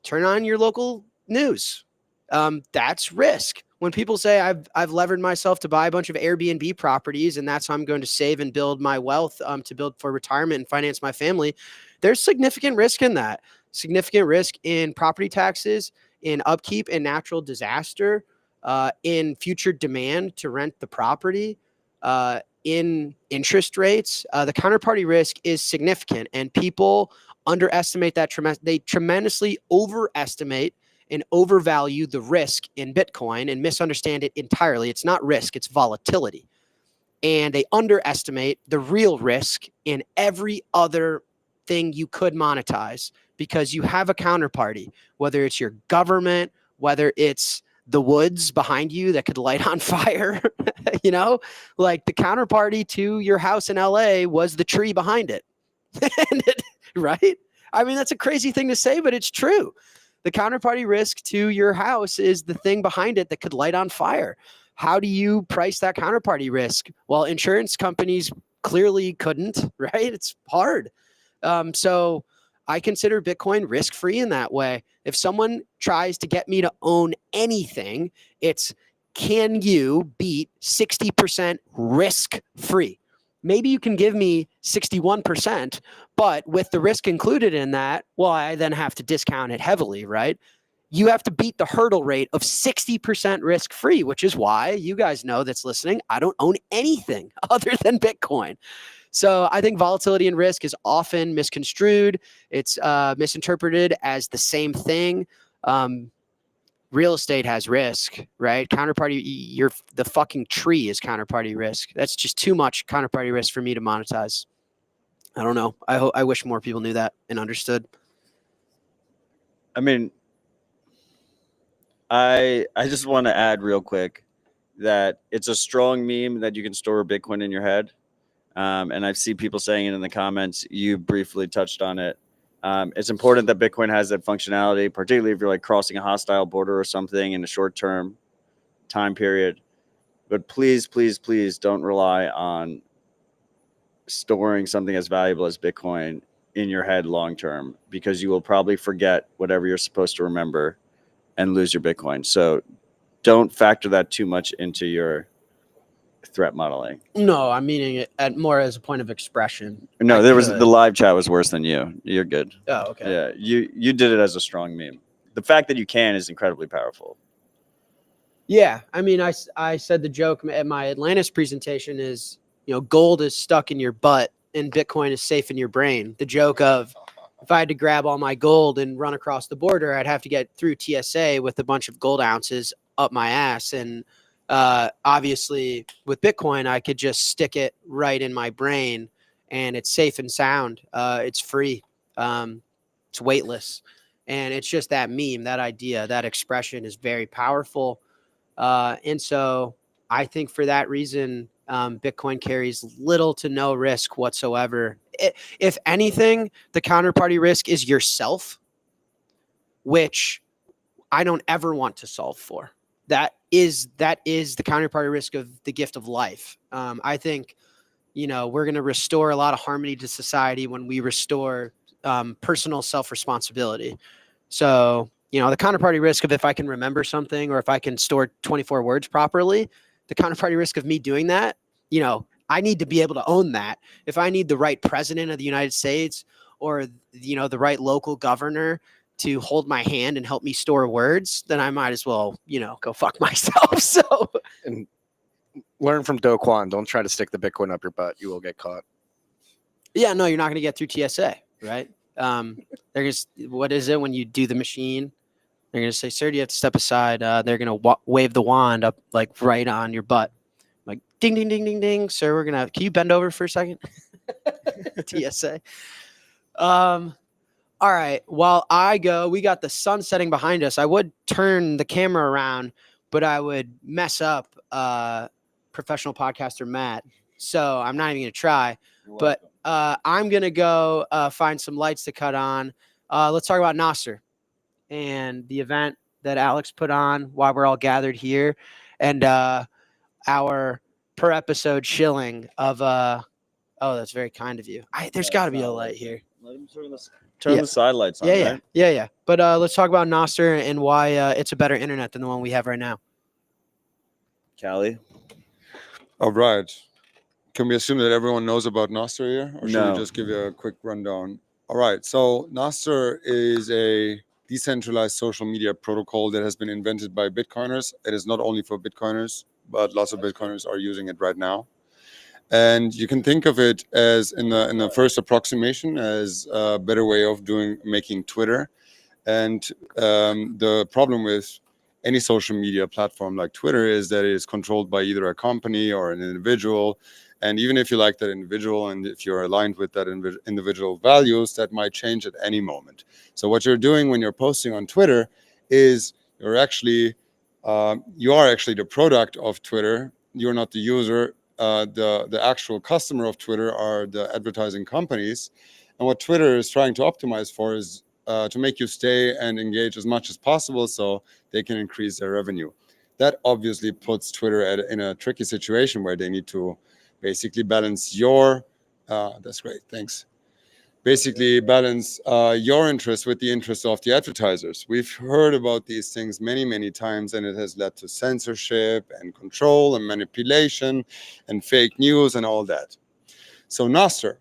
Turn on your local news. That's risk. When people say I've levered myself to buy a bunch of Airbnb properties and that's how I'm going to save and build my wealth to build for retirement and finance my family, there's significant risk in that. Significant risk in property taxes, in upkeep and natural disaster, in future demand to rent the property, in interest rates, the counterparty risk is significant, and people underestimate that. They tremendously overestimate and overvalue the risk in Bitcoin and misunderstand it entirely. It's not risk, it's volatility. And they underestimate the real risk in every other thing you could monetize, because you have a counterparty, whether it's your government, whether it's the woods behind you that could light on fire, like the counterparty to your house in LA was the tree behind it. Right? I mean, that's a crazy thing to say, but it's true. The counterparty risk to your house is the thing behind it that could light on fire. How do you price that counterparty risk? Well, insurance companies clearly couldn't, right? It's hard. So I consider Bitcoin risk-free in that way. If someone tries to get me to own anything, it's, can you beat 60% risk-free? Maybe you can give me 61%, but with the risk included in that, well, I then have to discount it heavily, right? You have to beat the hurdle rate of 60% risk-free, which is why you guys know that's listening, I don't own anything other than Bitcoin. So I think volatility and risk is often misconstrued. It's misinterpreted as the same thing. Real estate has risk, right? Counterparty, the fucking tree is counterparty risk. That's just too much counterparty risk for me to monetize. I don't know. I wish more people knew that and understood. I mean, I just want to add real quick that it's a strong meme that you can store Bitcoin in your head. And I see people saying it in the comments. You briefly touched on it. It's important that Bitcoin has that functionality, particularly if you're like crossing a hostile border or something in a short-term time period. But please, please, please don't rely on storing something as valuable as Bitcoin in your head long-term, because you will probably forget whatever you're supposed to remember and lose your Bitcoin. So don't factor that too much into your threat modeling. No, I'm meaning it more as a point of expression. No, the live chat was worse than you. You're good. Oh, okay. Yeah, you did it as a strong meme. The fact that you can is incredibly powerful. Yeah, I mean, I said the joke at my Atlantis presentation is, gold is stuck in your butt and Bitcoin is safe in your brain. The joke of, if I had to grab all my gold and run across the border, I'd have to get through TSA with a bunch of gold ounces up my ass. And obviously with Bitcoin, I could just stick it right in my brain and it's safe and sound. It's free. It's weightless. And it's just that meme, that idea, that expression is very powerful. And so I think for that reason, Bitcoin carries little to no risk whatsoever. If anything, the counterparty risk is yourself, which I don't ever want to solve for. That is the counterparty risk of the gift of life. I think, we're going to restore a lot of harmony to society when we restore personal self-responsibility. So, the counterparty risk of if I can remember something or if I can store 24 words properly, the counterparty risk of me doing that, I need to be able to own that. If I need the right president of the United States or, the right local governor to hold my hand and help me store words, then I might as well, go fuck myself. So, and learn from Do Kwon. Don't try to stick the Bitcoin up your butt. You will get caught. Yeah, no, you're not going to get through TSA, right? They're just, what is it when you do the machine? They're going to say, sir, do you have to step aside? They're going to wave the wand up like right on your butt. Like, ding, ding, ding, ding, ding. Sir, can you bend over for a second? TSA. All right. While I go, we got the sun setting behind us. I would turn the camera around, but I would mess up professional podcaster Matt. So I'm not even going to try. But I'm going to go find some lights to cut on. Let's talk about Nasser and the event that Alex put on while we're all gathered here, and our per episode shilling of oh, that's very kind of you. There's got to be a light here. Let him turn the side lights on. Yeah, right? yeah. But let's talk about Nasser and why it's a better internet than the one we have right now. Calle. All right. Can we assume that everyone knows about Nostr here? Or should No. we just give you a quick rundown? All right. So Nostr is a decentralized social media protocol that has been invented by Bitcoiners. It is not only for Bitcoiners, but lots of Bitcoiners are using it right now. And you can think of it as in the first approximation as a better way of making Twitter. And the problem with any social media platform like Twitter is that it is controlled by either a company or an individual. And even if you like that individual and if you're aligned with that individual values, that might change at any moment. So what you're doing when you're posting on Twitter is you are actually the product of Twitter. You're not the user. The actual customer of Twitter are the advertising companies. And what Twitter is trying to optimize for is to make you stay and engage as much as possible so they can increase their revenue. That obviously puts Twitter in a tricky situation where they need to basically balance that's great, thanks. Basically balance your interest with the interests of the advertisers. We've heard about these things many, many times, and it has led to censorship and control and manipulation and fake news and all that. So Nostr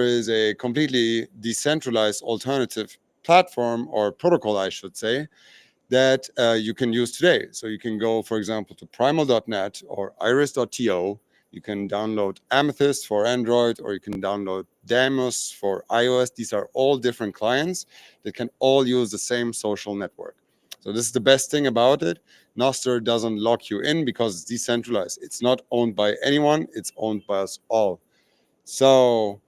is a completely decentralized alternative platform or protocol, I should say, that you can use today. So you can go, for example, to primal.net or iris.to. You can download Amethyst for Android, or you can download Damus for iOS. These are all different clients that can all use the same social network. So this is the best thing about it. Nostr doesn't lock you in because it's decentralized. It's not owned by anyone. It's owned by us all. So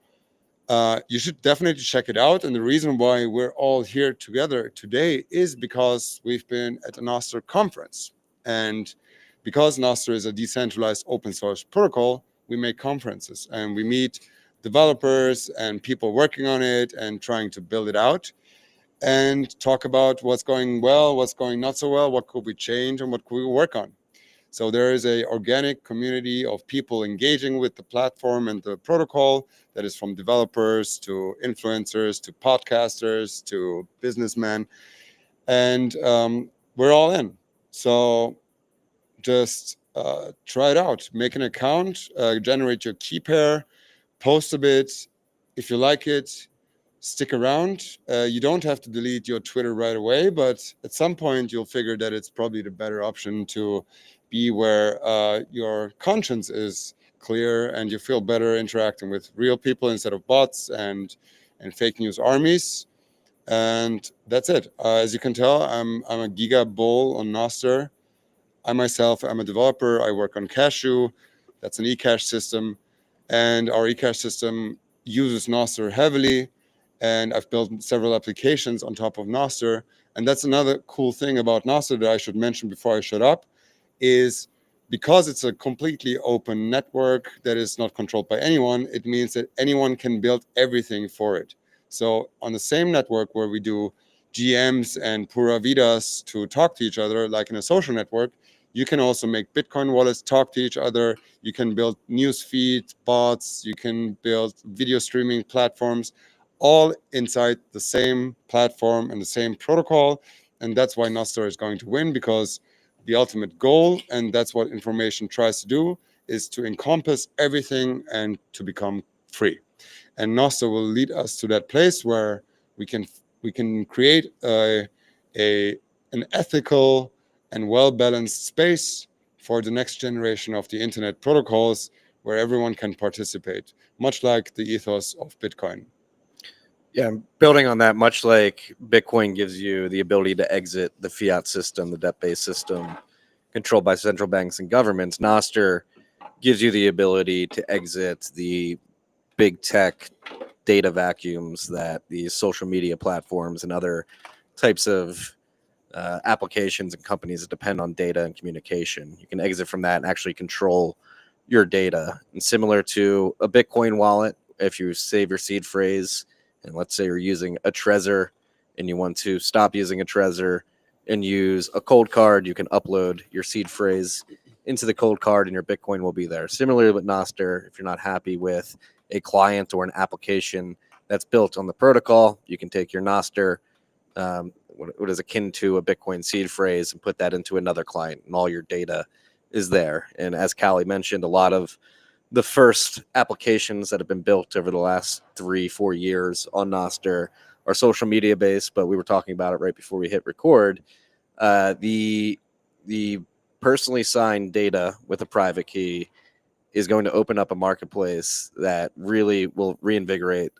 you should definitely check it out. And the reason why we're all here together today is because we've been at a Nostr conference. And because Nostr is a decentralized open source protocol, we make conferences and we meet developers and people working on it and trying to build it out and talk about what's going well, what's going not so well, what could we change and what could we work on. So there is an organic community of people engaging with the platform and the protocol that is from developers to influencers to podcasters to businessmen. And we're all in. So just try it out. Make an account, generate your key pair, post a bit. If you like it, stick around. You don't have to delete your Twitter right away, but at some point you'll figure that it's probably the better option to be where your conscience is clear and you feel better interacting with real people instead of bots and fake news armies. And that's it. As you can tell, I'm a giga bull on Nostr. I myself am a developer. I work on Cashew. That's an eCash system. And our eCash system uses Nostr heavily. And I've built several applications on top of Nostr. And that's another cool thing about Nostr that I should mention before I shut up, is because it's a completely open network that is not controlled by anyone, it means that anyone can build everything for it. So on the same network where we do GMs and Pura Vidas to talk to each other, like in a social network, you can also make Bitcoin wallets talk to each other. You can build news feed bots. You can build video streaming platforms, all inside the same platform and the same protocol. And that's why Nostr is going to win, because the ultimate goal, and that's what information tries to do, is to encompass everything and to become free. And Nostr will lead us to that place where we can create an ethical and well-balanced space for the next generation of the internet protocols where everyone can participate, much like the ethos of Bitcoin. Yeah, building on that, much like Bitcoin gives you the ability to exit the fiat system, the debt-based system controlled by central banks and governments, Nostr gives you the ability to exit the big tech data vacuums that these social media platforms and other types of applications and companies that depend on data and communication. You can exit from that and actually control your data. And similar to a Bitcoin wallet, if you save your seed phrase, and let's say you're using a Trezor and you want to stop using a Trezor and use a cold card, you can upload your seed phrase into the cold card and your Bitcoin will be there. Similarly with Nostr, if you're not happy with a client or an application that's built on the protocol, you can take your Nostr, what is akin to a Bitcoin seed phrase, and put that into another client, and all your data is there. And as Calle mentioned, a lot of the first applications that have been built over the last 3-4 years on Nostr are social media based, but we were talking about it right before we hit record. The personally signed data with a private key is going to open up a marketplace that really will reinvigorate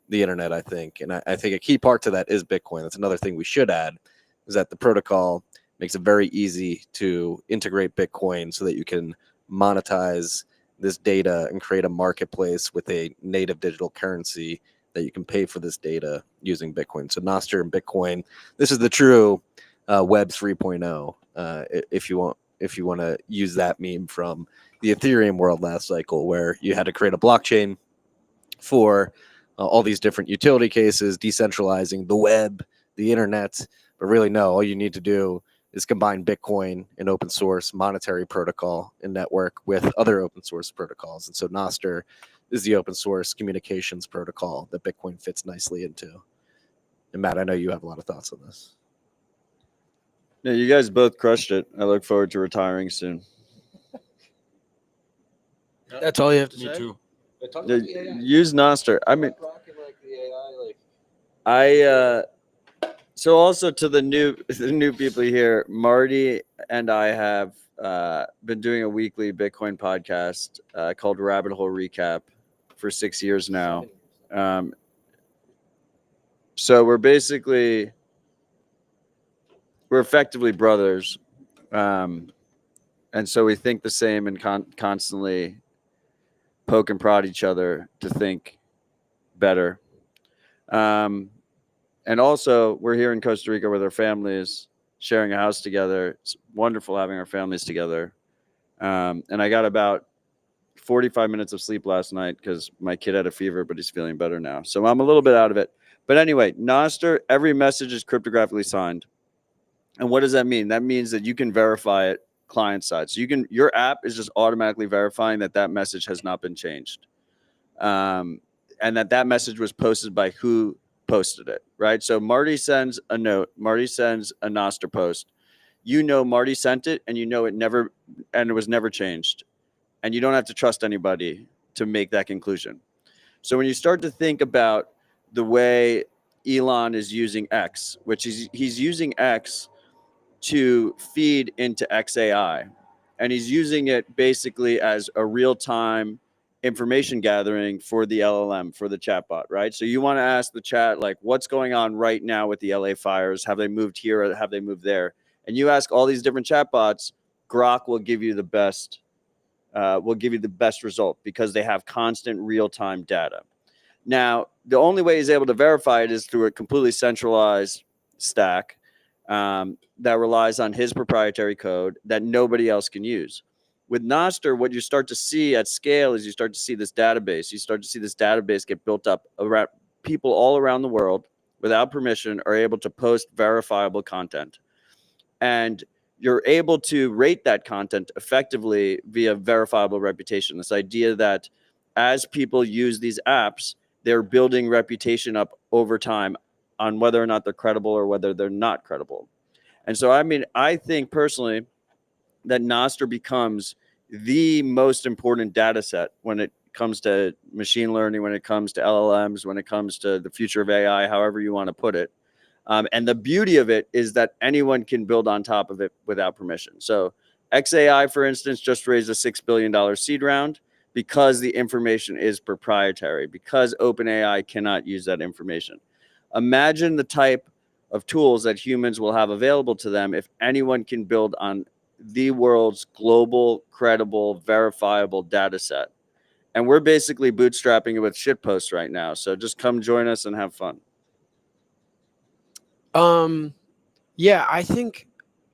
the internet, I think. And I think a key part to that is Bitcoin. That's another thing we should add, is that the protocol makes it very easy to integrate Bitcoin so that you can monetize this data and create a marketplace with a native digital currency that you can pay for this data using Bitcoin. So Nostr and Bitcoin, this is the true Web 3.0. If you want to use that meme from the Ethereum world last cycle, where you had to create a blockchain for all these different utility cases, decentralizing the web, the internet. But really, no, all you need to do is combine Bitcoin, an open source monetary protocol and network, with other open source protocols. And so Nostr is the open source communications protocol that Bitcoin fits nicely into. And Matt, I know you have a lot of thoughts on this. Yeah, you guys both crushed it. I look forward to retiring soon. That's all you have to Me say. too. Talk Yeah, about the AI. use Nostr. I mean, Rocking, like, the AI, like, so also to the new people here, Marty and I have been doing a weekly Bitcoin podcast called Rabbit Hole Recap for 6 years now. So we're effectively brothers, and so we think the same and constantly poke and prod each other to think better. And also, we're here in Costa Rica with our families, sharing a house together. It's wonderful having our families together. And I got about 45 minutes of sleep last night because my kid had a fever, but he's feeling better now. So I'm a little bit out of it. But anyway, Nostr, every message is cryptographically signed. And what does that mean? That means that you can verify it client side. So your app is just automatically verifying that message has not been changed. And that message was posted by who posted it, right? So Marty sends a note, Marty sends a Nostr post. You know Marty sent it, and you know it was never changed. And you don't have to trust anybody to make that conclusion. So when you start to think about the way Elon is using X, which he's using X to feed into XAI, and he's using it basically as a real-time information gathering for the LLM, for the chatbot, right? So you want to ask the chat, like, what's going on right now with the LA fires? Have they moved here or have they moved there? And you ask all these different chatbots, Grok will give you the best result because they have constant real-time data. Now, the only way he's able to verify it is through a completely centralized stack that relies on his proprietary code that nobody else can use. With Nostr, what you start to see at scale is you start to see this database. You start to see this database get built up around people all around the world without permission are able to post verifiable content. And you're able to rate that content effectively via verifiable reputation. This idea that as people use these apps, they're building reputation up over time on whether or not they're credible or whether they're not credible. And so, I mean, I think personally that Nostr becomes the most important data set when it comes to machine learning, when it comes to LLMs, when it comes to the future of AI, however you want to put it. And the beauty of it is that anyone can build on top of it without permission. So XAI, for instance, just raised a $6 billion seed round because the information is proprietary, because OpenAI cannot use that information. Imagine the type of tools that humans will have available to them if anyone can build on the world's global, credible, verifiable data set. And we're basically bootstrapping it with shitposts right now. So just come join us and have fun. Yeah, I think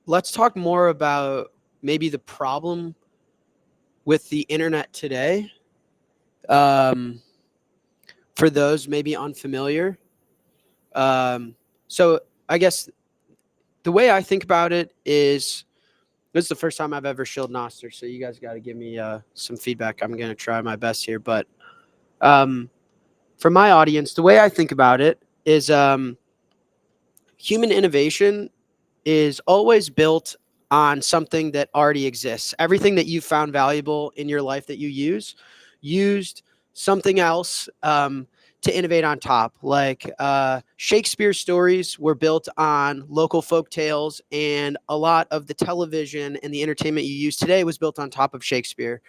let's talk more about maybe the problem with the internet today. For those maybe unfamiliar. So I guess the way I think about it is, this is the first time I've ever shilled Nostr, so you guys got to give me some feedback. I'm going to try my best here. But for my audience, the way I think about it is human innovation is always built on something that already exists. Everything that you found valuable in your life that you used something else to innovate on top. Like Shakespeare's stories were built on local folk tales, and a lot of the television and the entertainment you use today was built on top of Shakespeare.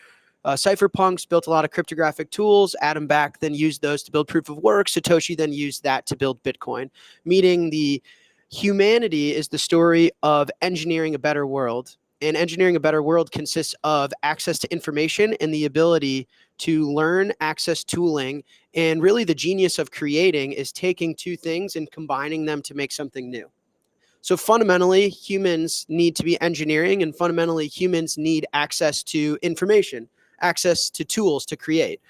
cypherpunks, built a lot of cryptographic tools. Adam Back then used those to build proof of work. Satoshi then used that to build Bitcoin, meaning the humanity is the story of engineering a better world. And engineering a better world consists of access to information and the ability to learn, access tooling. And really the genius of creating is taking two things and combining them to make something new. So fundamentally, humans need to be engineering, and fundamentally, humans need access to information, access to tools to create.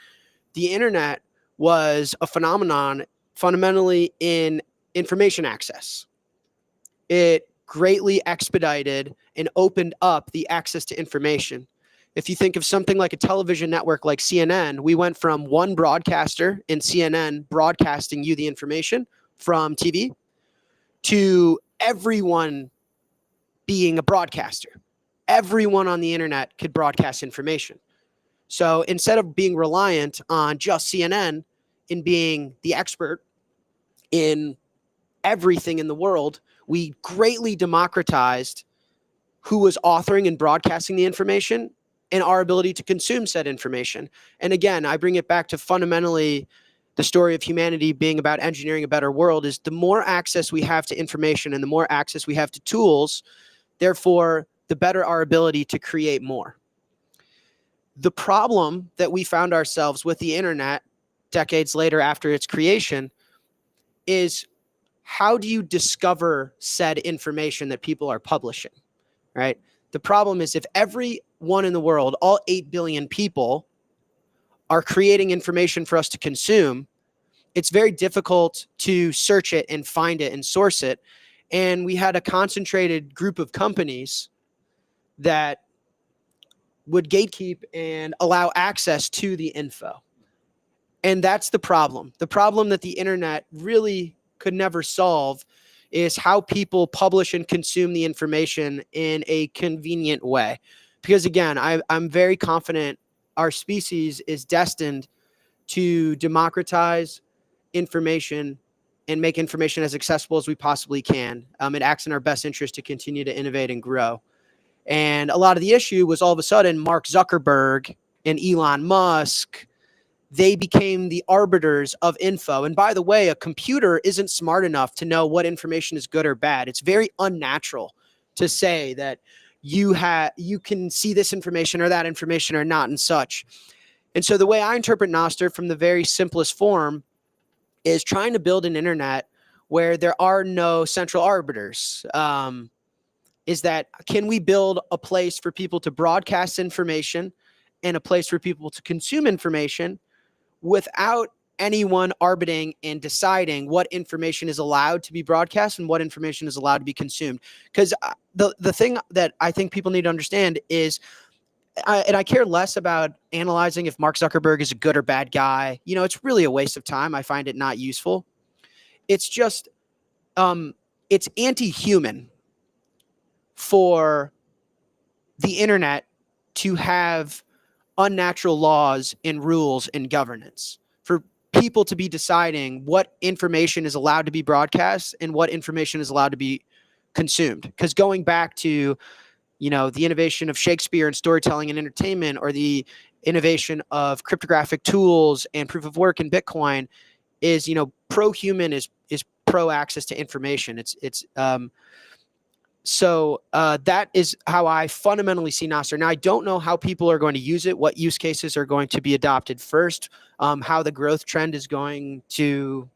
The internet was a phenomenon fundamentally in information access. It greatly expedited and opened up the access to information. If you think of something like a television network like CNN, we went from one broadcaster in CNN broadcasting you the information from TV to everyone being a broadcaster. Everyone on the internet could broadcast information. So instead of being reliant on just CNN in being the expert in everything in the world, we greatly democratized who was authoring and broadcasting the information and our ability to consume said information. And again, I bring it back to fundamentally the story of humanity being about engineering a better world is the more access we have to information and the more access we have to tools, therefore, the better our ability to create more. The problem that we found ourselves with the internet decades later after its creation is how do you discover said information that people are publishing, right? The problem is if everyone in the world, all 8 billion people, are creating information for us to consume, it's very difficult to search it and find it and source it. And we had a concentrated group of companies that would gatekeep and allow access to the info. And that's the problem. The problem that the internet really could never solve is how people publish and consume the information in a convenient way. Because again, I'm very confident our species is destined to democratize information and make information as accessible as we possibly can. It acts in our best interest to continue to innovate and grow. And a lot of the issue was all of a sudden Mark Zuckerberg and Elon Musk, they became the arbiters of info. And by the way, a computer isn't smart enough to know what information is good or bad. It's very unnatural to say that you can see this information or that information or not and such. And so the way I interpret Nostr from the very simplest form is trying to build an internet where there are no central arbiters. Is that can we build a place for people to broadcast information and a place for people to consume information without anyone arbitrating and deciding what information is allowed to be broadcast and what information is allowed to be consumed? Because the thing that I think people need to understand is, I care less about analyzing if Mark Zuckerberg is a good or bad guy. You know, it's really a waste of time. I find it not useful. It's just, it's anti-human for the internet to have unnatural laws and rules and governance, for people to be deciding what information is allowed to be broadcast and what information is allowed to be consumed. Because going back to, you know, the innovation of Shakespeare and storytelling and entertainment, or the innovation of cryptographic tools and proof of work in Bitcoin, is, you know, pro-human is pro access to information. So that is how I fundamentally see Nostr. Now, I don't know how people are going to use it, what use cases are going to be adopted first, how the growth trend is going to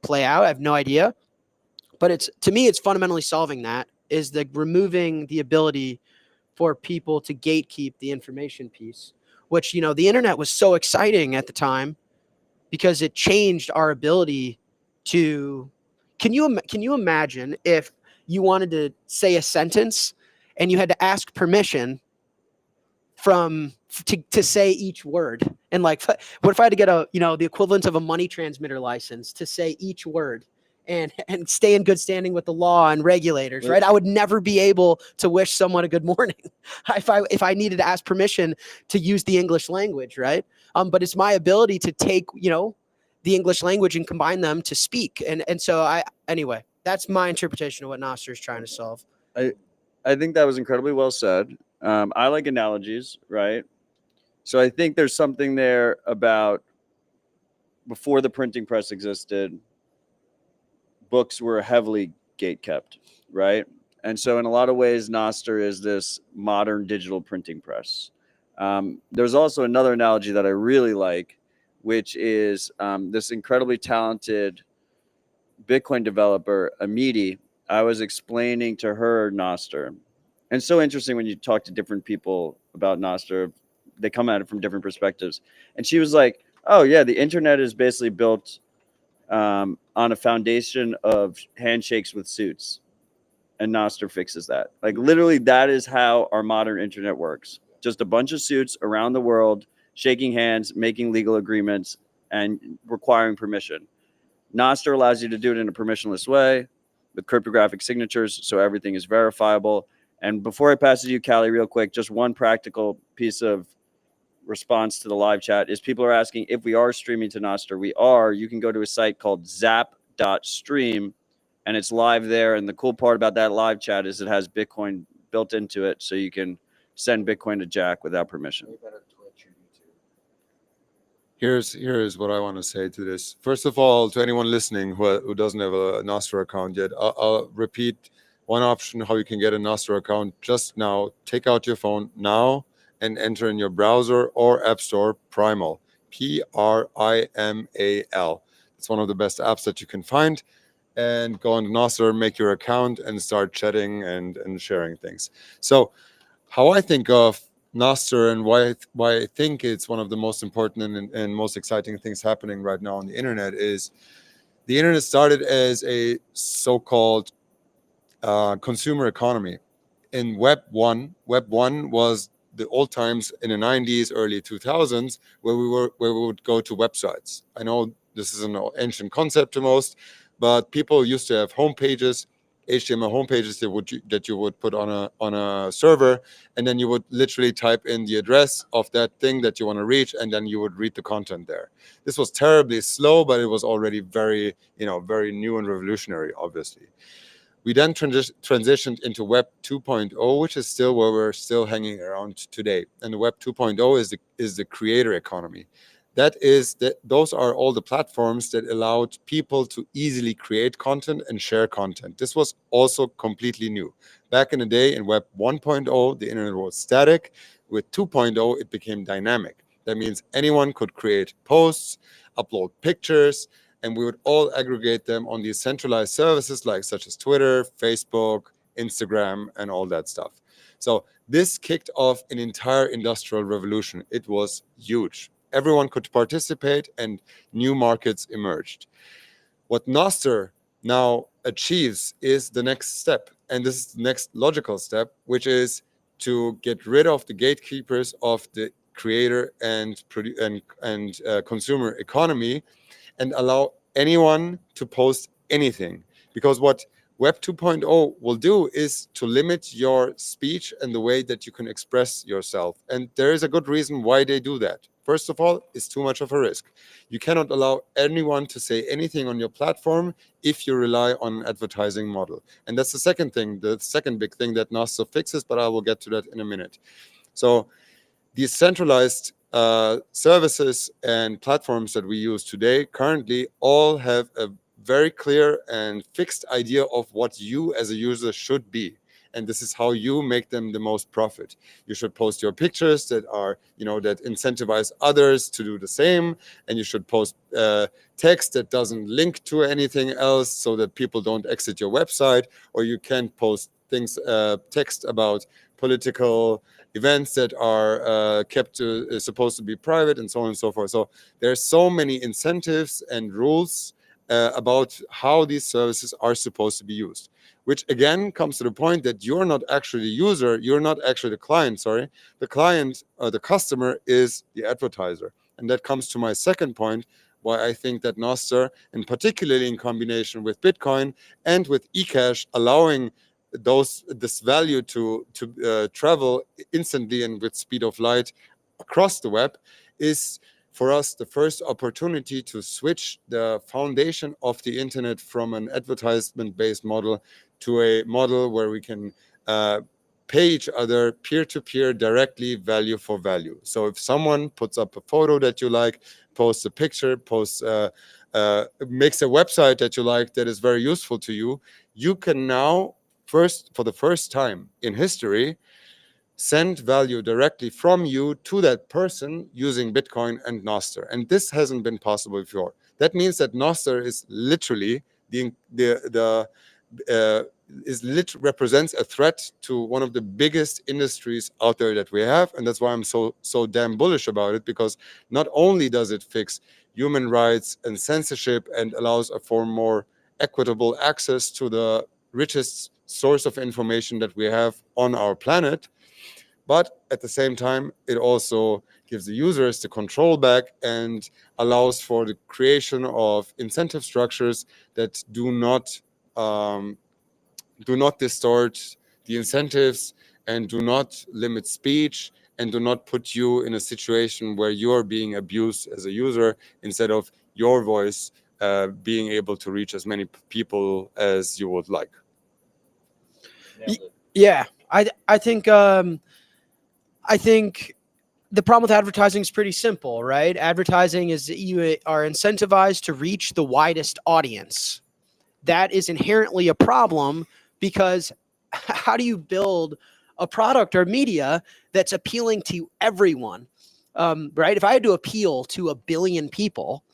play out. I have no idea. But to me, it's fundamentally solving that, is the removing the ability for people to gatekeep the information piece, which, you know, the internet was so exciting at the time because it changed our ability to, can you imagine if you wanted to say a sentence and you had to ask permission to say each word? And like, what if I had to get the equivalent of a money transmitter license to say each word and stay in good standing with the law and regulators, right? I would never be able to wish someone a good morning if I needed to ask permission to use the English language, right? But it's my ability to take, the English language and combine them to speak. And so anyway, that's my interpretation of what Nostr is trying to solve. I think that was incredibly well said. I like analogies, right? So I think there's something there about before the printing press existed, books were heavily gate kept, right? And so in a lot of ways, Noster is this modern digital printing press. There's also another analogy that I really like, which is this incredibly talented Bitcoin developer, Amity. I was explaining to her Noster. And it's so interesting when you talk to different people about Noster, they come at it from different perspectives. And she was like, oh, yeah, the internet is basically built on a foundation of handshakes with suits. And Noster fixes that. Like, literally, that is how our modern internet works. Just a bunch of suits around the world, shaking hands, making legal agreements, and requiring permission. Noster allows you to do it in a permissionless way with cryptographic signatures, so everything is verifiable. And before I pass it to you, Calle, real quick, just one practical piece of response to the live chat is people are asking if we are streaming to Noster. We are. You can go to a site called zap.stream, and it's live there. And the cool part about that live chat is it has Bitcoin built into it, so you can send Bitcoin to Jack without permission. Here's what I want to say to this. First of all, to anyone listening who doesn't have a Nostr account yet, I'll repeat one option how you can get a Nostr account just now. Take out your phone now and enter in your browser or app store Primal, Primal. It's one of the best apps that you can find. And go on Nostr, make your account, and start chatting and sharing things. So how I think of Nostr and why I think it's one of the most important and most exciting things happening right now on the internet is the internet started as a so-called consumer economy. In Web 1 was the old times in the 90s, early 2000s, where we would go to websites. I know this is an ancient concept to most, but people used to have homepages, HTML homepages that you would put on a server, and then you would literally type in the address of that thing that you want to reach, and then you would read the content there. This was terribly slow, but it was already very new and revolutionary, obviously. We then transitioned into Web 2.0, which is still where we're still hanging around today. And the Web 2.0 is the creator economy. Those are all the platforms that allowed people to easily create content and share content. This was also completely new. Back in the day, in Web 1.0, the internet was static. With 2.0, it became dynamic. That means anyone could create posts, upload pictures, and we would all aggregate them on these centralized services such as Twitter, Facebook, Instagram, and all that stuff. So this kicked off an entire industrial revolution. It was huge. Everyone could participate and new markets emerged. What Nostr now achieves is the next step. And this is the next logical step, which is to get rid of the gatekeepers of the creator and consumer economy and allow anyone to post anything. Because what Web 2.0 will do is to limit your speech and the way that you can express yourself. And there is a good reason why they do that. First of all, it's too much of a risk. You cannot allow anyone to say anything on your platform if you rely on an advertising model. And that's the second thing, the second big thing that Nostr fixes, but I will get to that in a minute. So these centralized services and platforms that we use today currently all have a very clear and fixed idea of what you as a user should be. And this is how you make them the most profit. You should post your pictures that are, that incentivize others to do the same. And you should post text that doesn't link to anything else so that people don't exit your website. Or you can post things, text about political events that are supposed to be private, and so on and so forth. So there's so many incentives and rules about how these services are supposed to be used, which again comes to the point that you're not actually the user, you're not actually the client, The client or the customer is the advertiser. And that comes to my second point, why I think that Nostr, and particularly in combination with Bitcoin and with eCash, allowing this value to travel instantly and with speed of light across the web, is for us the first opportunity to switch the foundation of the internet from an advertisement-based model to a model where we can pay each other peer-to-peer directly, value for value. So if someone puts up a photo that you like, posts a picture, makes a website that you like that is very useful to you, you can now, for the first time in history, send value directly from you to that person using Bitcoin and Nostr. And this hasn't been possible before. That means that Nostr is literally represents a threat to one of the biggest industries out there that we have. And that's why I'm so damn bullish about it, because not only does it fix human rights and censorship and allows for more equitable access to the richest source of information that we have on our planet, but at the same time, it also gives the users the control back and allows for the creation of incentive structures that do not distort the incentives and do not limit speech and do not put you in a situation where you're being abused as a user instead of your voice being able to reach as many people as you would like. Yeah, I think the problem with advertising is pretty simple, right? Advertising is that you are incentivized to reach the widest audience. That is inherently a problem, because how do you build a product or media that's appealing to everyone, right? If I had to appeal to 1 billion people,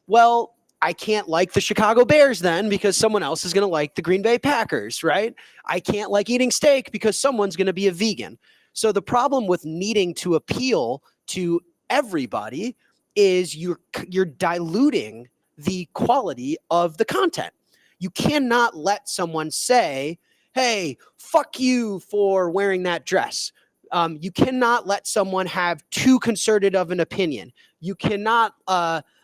well, I can't like the Chicago Bears then, because someone else is going to like the Green Bay Packers, right? I can't like eating steak because someone's going to be a vegan. So the problem with needing to appeal to everybody is you're diluting the quality of the content. You cannot let someone say, hey, fuck you for wearing that dress. You cannot let someone have too concerted of an opinion. You cannot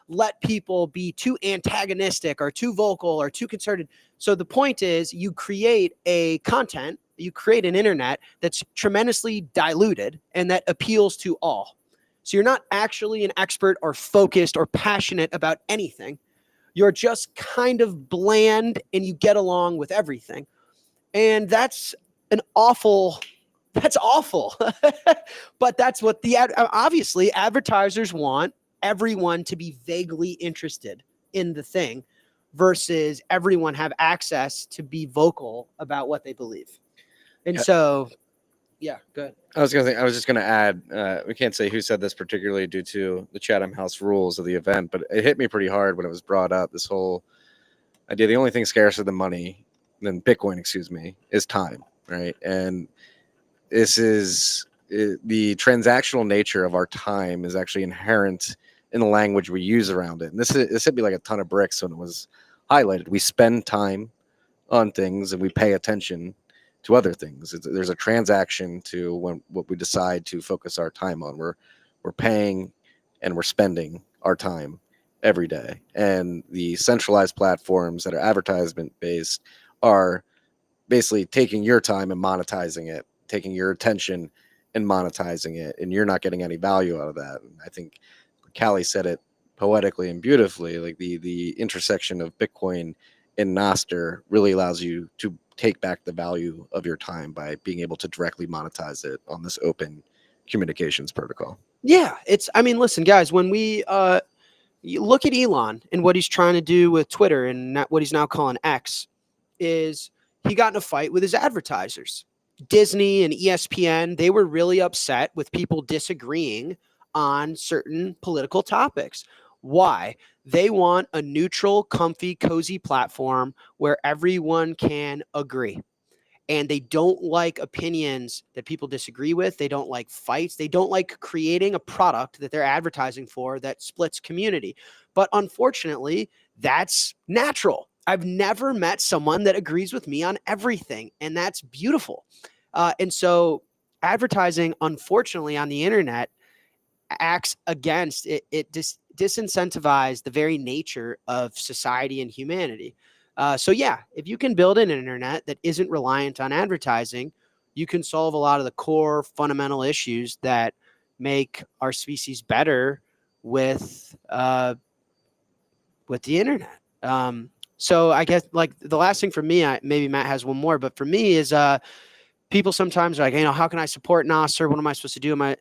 let people be too antagonistic or too vocal or too concerted. So the point is, you create an internet that's tremendously diluted and that appeals to all. So you're not actually an expert or focused or passionate about anything. You're just kind of bland and you get along with everything. And that's awful. But that's what obviously advertisers want everyone to be vaguely interested in the thing versus everyone have access to be vocal about what they believe. And so, yeah, good. I was just gonna add, we can't say who said this particularly due to the Chatham House rules of the event, but it hit me pretty hard when it was brought up, this whole idea, the only thing scarcer than Bitcoin, is time, right? And this is the transactional nature of our time is actually inherent in the language we use around it. And this hit me like a ton of bricks when it was highlighted. We spend time on things and we pay attention to other things. There's a transaction to what we decide to focus our time on. We're paying and we're spending our time every day. And the centralized platforms that are advertisement based are basically taking your time and monetizing it, taking your attention and monetizing it, and you're not getting any value out of that. And I think Calle said it poetically and beautifully, like the intersection of Bitcoin and Nostr really allows you to take back the value of your time by being able to directly monetize it on this open communications protocol. Yeah, listen, guys, when we you look at Elon and what he's trying to do with Twitter and what he's now calling X, is he got in a fight with his advertisers. Disney and ESPN, they were really upset with people disagreeing on certain political topics. Why? They want a neutral, comfy, cozy platform where everyone can agree. And they don't like opinions that people disagree with. They don't like fights. They don't like creating a product that they're advertising for that splits community. But unfortunately, that's natural. I've never met someone that agrees with me on everything, and that's beautiful. And so advertising, unfortunately, on the internet acts against it. It disincentivizes the very nature of society and humanity. So yeah, if you can build an internet that isn't reliant on advertising, you can solve a lot of the core fundamental issues that make our species better with the internet. So I guess like the last thing for me, maybe Matt has one more, but for me is people sometimes are like, how can I support Nasser? What am I supposed to do?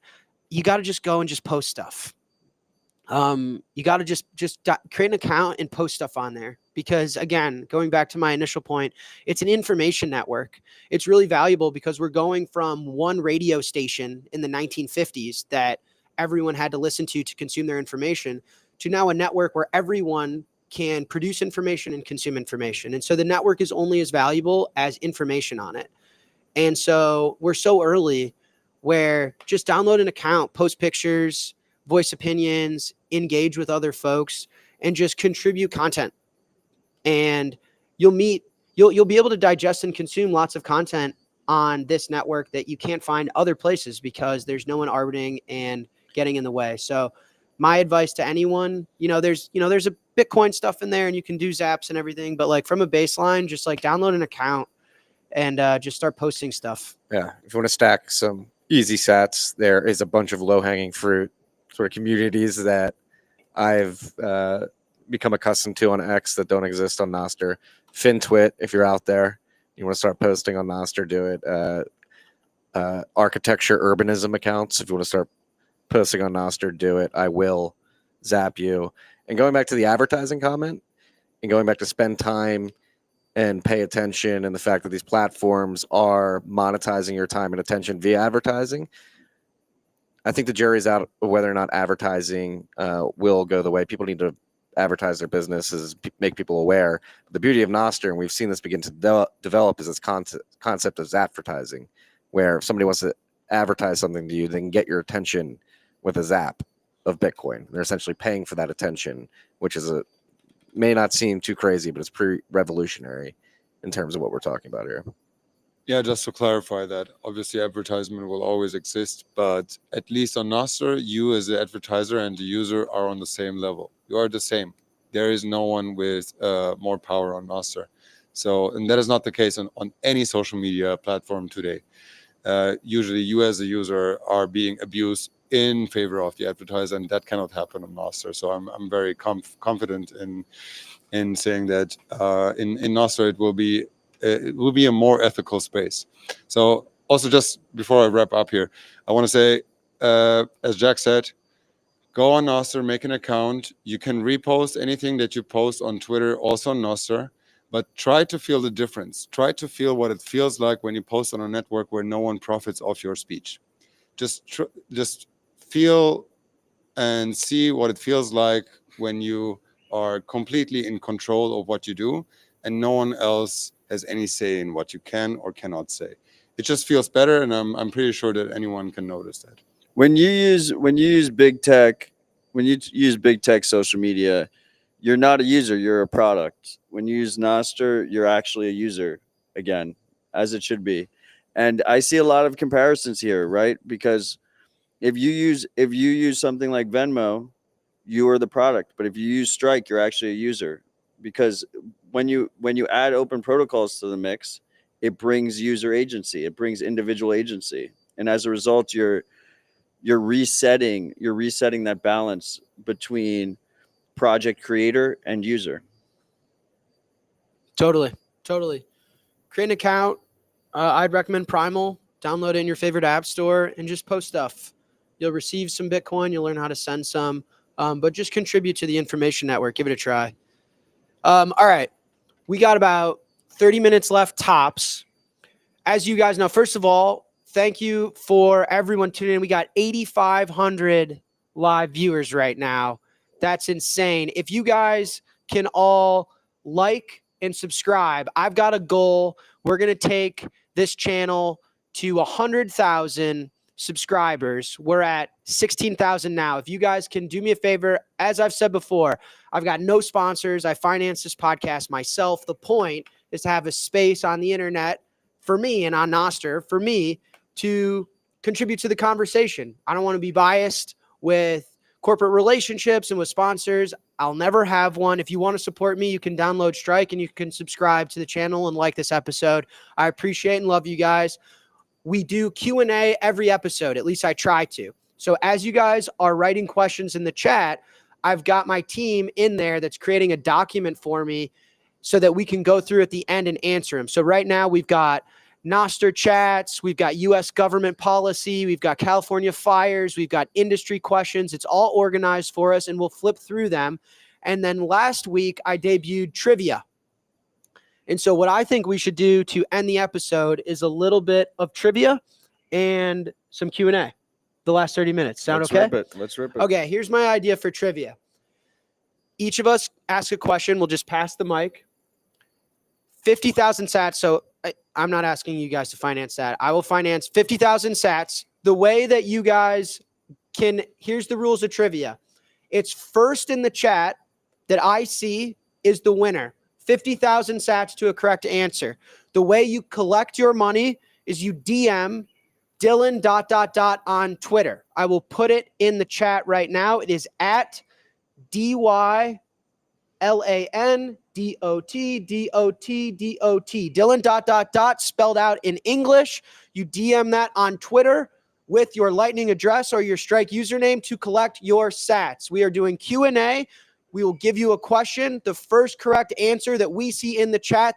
You got to just go and just post stuff. You got to just create an account and post stuff on there, because again, going back to my initial point, it's an information network. It's really valuable because we're going from one radio station in the 1950s that everyone had to listen to consume their information, to now a network where everyone can produce information and consume information. And so the network is only as valuable as information on it. And so we're so early where just download an account, post pictures, voice opinions, engage with other folks, and just contribute content. And you'll be able to digest and consume lots of content on this network that you can't find other places, because there's no one arbitering and getting in the way. So my advice to anyone, there's a Bitcoin stuff in there and you can do zaps and everything, but like from a baseline, just like download an account and just start posting stuff. Yeah. If you want to stack some easy sats, there is a bunch of low-hanging fruit sort of communities that I've become accustomed to on X that don't exist on Nostr. FinTwit, if you're out there, you want to start posting on Nostr, do it. Architecture urbanism accounts, if you want to start posting on Nostr, do it. I will zap you. And going back to the advertising comment and going back to spend time and pay attention, and the fact that these platforms are monetizing your time and attention via advertising, I think the jury's out whether or not advertising will go the way. People need to advertise their businesses, make people aware. The beauty of Nostr, and we've seen this begin to develop, is this concept of zapvertising, where if somebody wants to advertise something to you, they can get your attention with a zap of Bitcoin. They're essentially paying for that attention, which is may not seem too crazy, but it's pretty revolutionary in terms of what we're talking about here. Yeah, just to clarify that, obviously advertisement will always exist, but at least on Nostr, you as the advertiser and the user are on the same level. You are the same. There is no one with more power on Nostr. So, and that is not the case on any social media platform today. Usually you as a user are being abused in favor of the advertiser, and that cannot happen on Nostr. So I'm very confident in saying that in Nostr it will be a more ethical space. So also, just before I wrap up here, I want to say, as Jack said, go on Nostr, make an account. You can repost anything that you post on Twitter, also on Nostr, but try to feel the difference. Try to feel what it feels like when you post on a network where no one profits off your speech. Just feel and see what it feels like when you are completely in control of what you do and no one else has any say in what you can or cannot say. It just feels better, and I'm pretty sure that anyone can notice that. When you use big tech social media, you're not a user, you're a product. When you use Nostr, you're actually a user again, as it should be. And I see a lot of comparisons here, right? Because if you use something like Venmo, you are the product. But if you use Strike, you're actually a user. Because when you add open protocols to the mix, it brings user agency, it brings individual agency. And as a result, you're resetting that balance between project creator and user. Totally. Create an account. I'd recommend Primal. Download it in your favorite app store and just post stuff. You'll receive some Bitcoin. You'll learn how to send some, but just contribute to the information network. Give it a try. All right. We got about 30 minutes left tops. As you guys know, first of all, thank you for everyone tuning in. We got 8,500 live viewers right now. That's insane. If you guys can all like and subscribe, I've got a goal. We're going to take this channel to 100,000 subscribers. We're at 16,000 now. If you guys can do me a favor, as I've said before, I've got no sponsors. I finance this podcast myself. The point is to have a space on the internet for me and on Nostr for me to contribute to the conversation. I don't want to be biased with corporate relationships and with sponsors. I'll never have one. If you want to support me, you can download Strike and you can subscribe to the channel and like this episode. I appreciate and love you guys. We do Q&A every episode. At least I try to. So as you guys are writing questions in the chat, I've got my team in there that's creating a document for me so that we can go through at the end and answer them. So right now we've got Noster chats. We've got U.S. government policy. We've got California fires. We've got industry questions. It's all organized for us, and we'll flip through them. And then last week, I debuted trivia. And so what I think we should do to end the episode is a little bit of trivia and some Q&A. The last 30 minutes. Sound Let's okay? Rip it. Let's rip it. Okay, here's my idea for trivia. Each of us ask a question. We'll just pass the mic. 50,000 sats. So I'm not asking you guys to finance that. I will finance 50,000 sats. The way that you guys can, here's the rules of trivia. It's first in the chat that I see is the winner. 50,000 sats to a correct answer. The way you collect your money is you DM Dylan ... on Twitter. I will put it in the chat right now. It is at DYLANDOT. Dylan ... spelled out in English. You DM that on Twitter with your Lightning address or your Strike username to collect your sats. We are doing Q&A. We will give you a question. The first correct answer that we see in the chat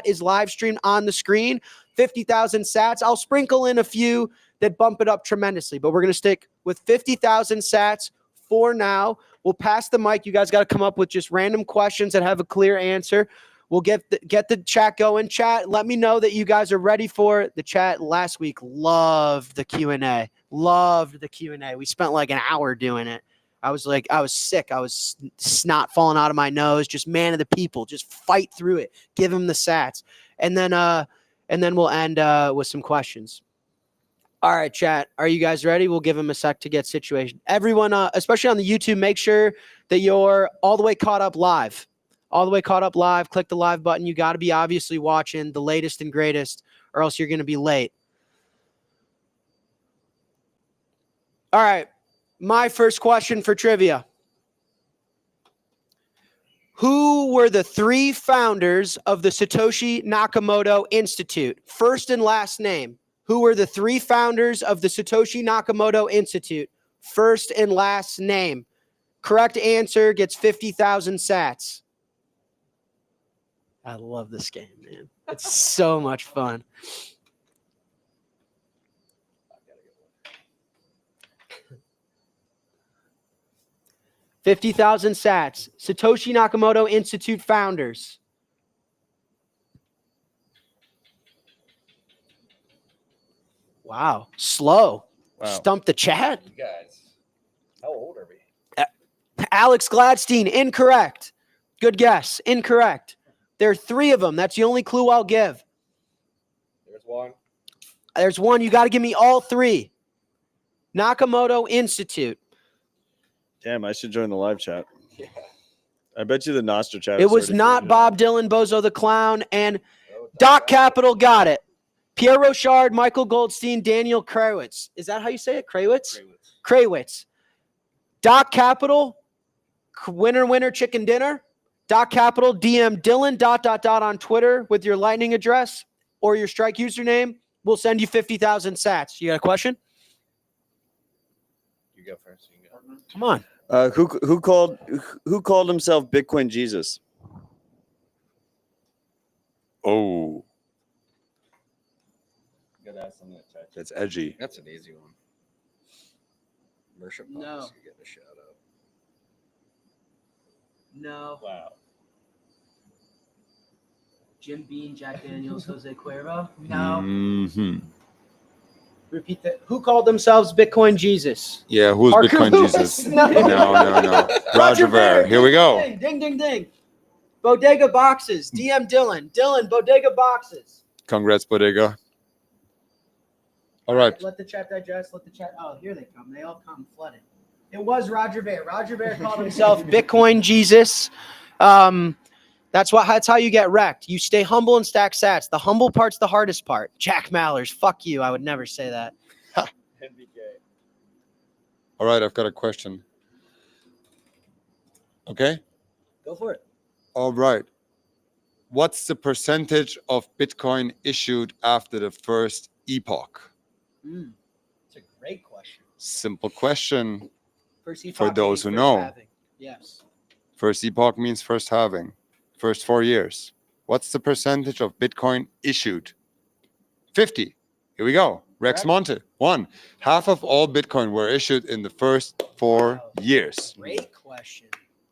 is live streamed on the screen. 50,000 sats. I'll sprinkle in a few that bump it up tremendously, but we're going to stick with 50,000 sats for now. We'll pass the mic. You guys got to come up with just random questions that have a clear answer. We'll get the chat going. Chat, let me know that you guys are ready for it. The chat last week loved the Q&A. Loved the Q&A. We spent like an hour doing it. I was sick. I was snot falling out of my nose. Just man of the people. Just fight through it. Give them the sats. And then we'll end with some questions. All right, chat. Are you guys ready? We'll give them a sec to get situated. Everyone, especially on the YouTube, make sure that you're all the way caught up live. All the way caught up live. Click the live button. You got to be obviously watching the latest and greatest, or else you're going to be late. All right. My first question for trivia. Who were the three founders of the Satoshi Nakamoto Institute? First and last name. Who were the three founders of the Satoshi Nakamoto Institute? First and last name. Correct answer gets 50,000 sats. I love this game, man. It's so much fun. $50,000 sats. Satoshi Nakamoto Institute founders. Wow. Slow. Wow. Stump the chat. You guys, how old are we? Alex Gladstein, incorrect. Good guess. Incorrect. There are three of them. That's the only clue I'll give. There's one. There's one. You got to give me all three. Nakamoto Institute. Damn, I should join the live chat. Yeah. I bet you the Nostra chat. It is was already not figured Bob Dylan, Bozo the Clown, and Oh, Doc Capital got it. Pierre Rochard, Michael Goldstein, Daniel Krawitz. Is that how you say it? Krawitz? Krawitz. Doc Capital, winner, chicken dinner. Doc Capital, DM Dylan ... on Twitter with your Lightning address or your Strike username. We'll send you 50,000 sats. You got a question? You go first. You go. Come on. Who called himself Bitcoin Jesus? Oh, You gotta ask something that touches. that's edgy. That's an easy one. Worship No. Pumps, you get a shout out. No. Wow. Jim Beam, Jack Daniels, Jose Cuervo. Mm-hmm. Repeat that. Who called themselves Bitcoin Jesus? Yeah, who's Parker Bitcoin Lewis. Jesus? No. No. Roger Ver. Here we go. Ding. Bodega Boxes. DM Dylan. Bodega Boxes. Congrats, Bodega. All right. Let the chat digest. Let the chat. Oh, here they come. They all come flooded. It was Roger Ver. Roger Ver called himself Bitcoin Jesus. That's how you get wrecked. You stay humble and stack sats. The humble part's the hardest part. Jack Mallers. Fuck you. I would never say that. All right. I've got a question. Okay. Go for it. All right. What's the percentage of Bitcoin issued after the first epoch? It's a great question. Simple question. First epoch For those who means know. first halving. Yes. First epoch means first halving. First 4 years. What's the percentage of Bitcoin issued 50. Here we go. Rex Rex? Monte, 1. Half of all Bitcoin were issued in the first 4 years. Great question.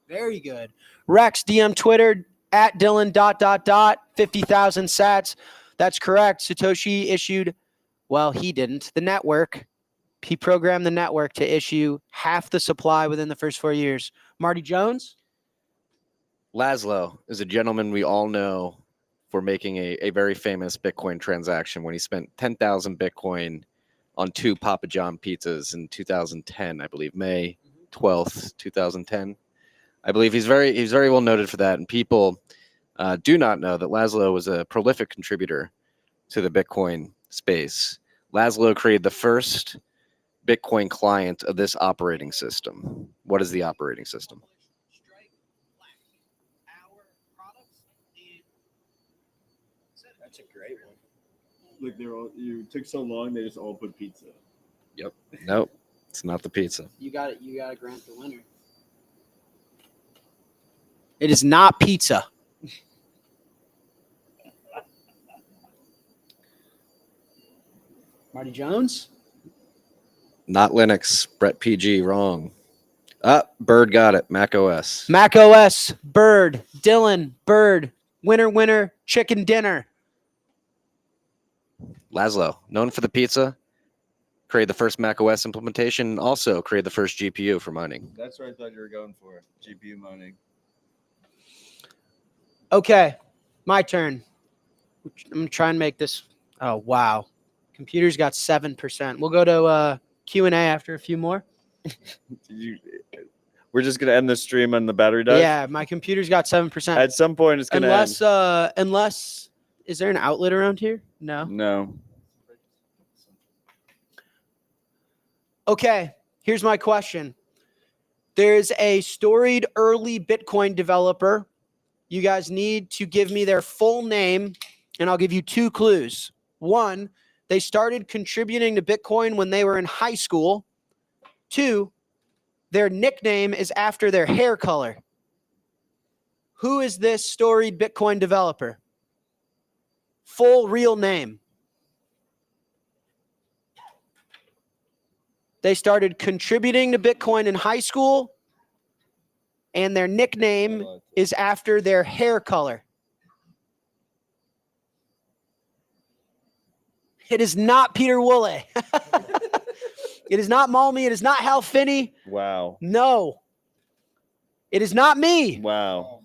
Very good. Rex, DM Twitter at Dylan ... 50,000 sats. That's correct. Satoshi issued, well, he didn't. The network, he programmed the network to issue half the supply within the first 4 years. Marty Jones? Laszlo is a gentleman we all know for making a very famous Bitcoin transaction when he spent 10,000 Bitcoin on 2 Papa John pizzas in 2010, I believe, May 12th, 2010. I believe he's very well noted for that. And people do not know that Laszlo was a prolific contributor to the Bitcoin space. Laszlo created the first Bitcoin client of this operating system. What is the operating system? That's a great one. Like you took so long, they just all put pizza. Nope, it's not the pizza. You got it. You got to grant the winner. It is not pizza. Marty Jones? Not Linux. Brett PG, wrong. Bird got it. Mac OS. Mac OS, Bird, Dylan, Bird, winner, winner, chicken dinner. Laszlo, known for the pizza, created the first Mac OS implementation, and also created the first GPU for mining. That's what I thought you were going for. GPU mining. Okay, my turn. I'm going to try and make this. Oh, wow. Computer's got 7%. We'll go to Q&A after a few more. We're just gonna end the stream on the battery dive. Yeah, my computer's got 7%. At some point, it's gonna Unless, is there an outlet around here? No. end. No. Okay, here's my question. There's a storied early Bitcoin developer. You guys need to give me their full name, and I'll give you 2 clues. 1, they started contributing to Bitcoin when they were in high school. 2, their nickname is after their hair color. Who is this storied Bitcoin developer? Full real name. They started contributing to Bitcoin in high school, and their nickname is after their hair color. It is not Peter Woolley. It is not Malmy. It is not Hal Finney. Wow. No. It is not me. Wow.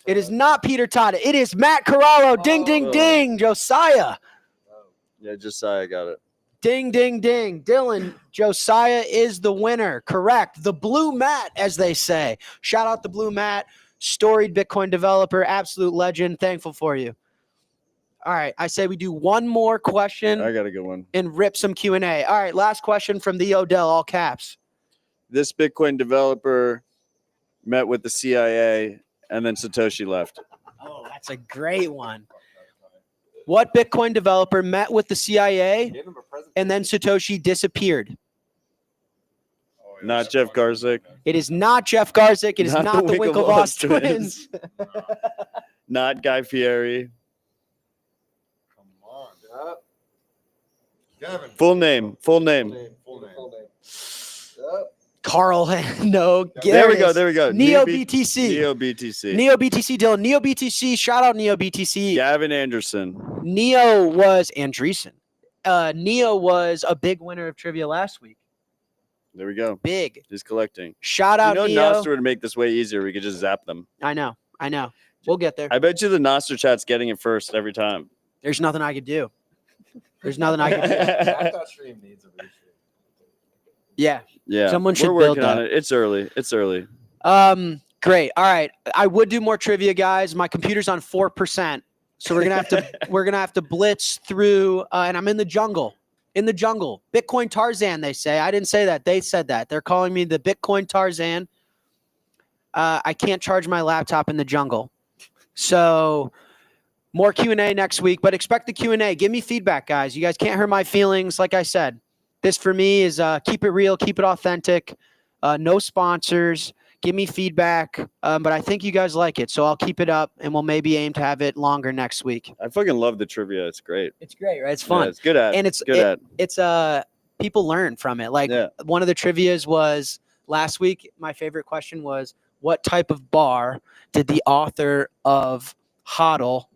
It is not Peter Todd. It is Matt Corallo. Ding, ding, ding. Josiah. Yeah, Josiah got it. Ding, ding, ding. Dylan, Josiah is the winner. Correct. The Blue Matt, as they say. Shout out the Blue Matt. Storied Bitcoin developer. Absolute legend. Thankful for you. All right. I say we do one more question I got a good one. and rip some Q&A. All right. Last question from the Odell, all caps. This Bitcoin developer met with the CIA, and then Satoshi left. Oh, that's a great one. What Bitcoin developer met with the CIA and then Satoshi disappeared? Not Jeff Garzik. It is not Jeff Garzik. It is Not not the the Winklevoss twins. Not Guy Fieri. Come on. Gavin. Full name. Full name. Carl, no. There we it go. is. There we go. Neo B- BTC. Neo BTC. Neo BTC, Dylan. Neo BTC. Shout out Neo BTC. Gavin Anderson. Neo was Andreessen. Neo was a big winner of trivia last week. There we go. Big. He's collecting. Shout out You know, Neo. Nostr would make this way easier. We could just zap them. I know. We'll get there. I bet you the Nostr chat's getting it first every time. There's nothing I could do. There's nothing I can do. That stream needs a reshoot. Yeah. Yeah. Someone should We're build working on that. it. It's early. It's early. Great. All right. I would do more trivia, guys. My computer's on 4%. So we're gonna have to blitz through and I'm in the jungle. In the jungle. Bitcoin Tarzan, they say. I didn't say that. They said that. They're calling me the Bitcoin Tarzan. I can't charge my laptop in the jungle. So more Q&A next week, but expect the Q&A. Give me feedback, guys. You guys can't hurt my feelings. Like I said, this for me is keep it real, keep it authentic. No sponsors. Give me feedback. But I think you guys like it, so I'll keep it up, and we'll maybe aim to have it longer next week. I fucking love the trivia. It's great. It's great, right? It's Yeah, fun. it's good at. And it's people learn from it. Like Yeah. one of the trivias was last week. My favorite question was, what type of bar did the author of Hodl,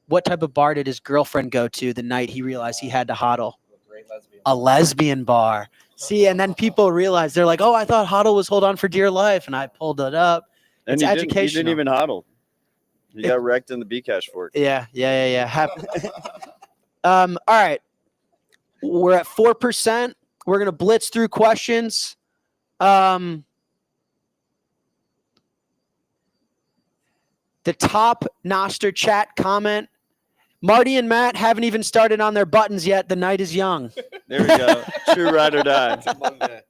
what type of bar did his girlfriend go to the night he realized he had to hodl? Great lesbian. A lesbian bar. See, and then people realize, they're like, oh, I thought hodl was hold on for dear life, and I pulled it up. And It's you educational. didn't even hodl. You got wrecked in the B-Cash fork. Yeah. All right. We're at 4%. We're gonna blitz through questions. The top Noster chat comment. Marty and Matt haven't even started on their buttons yet. The night is young. There we go. True ride or die. It's a Monday.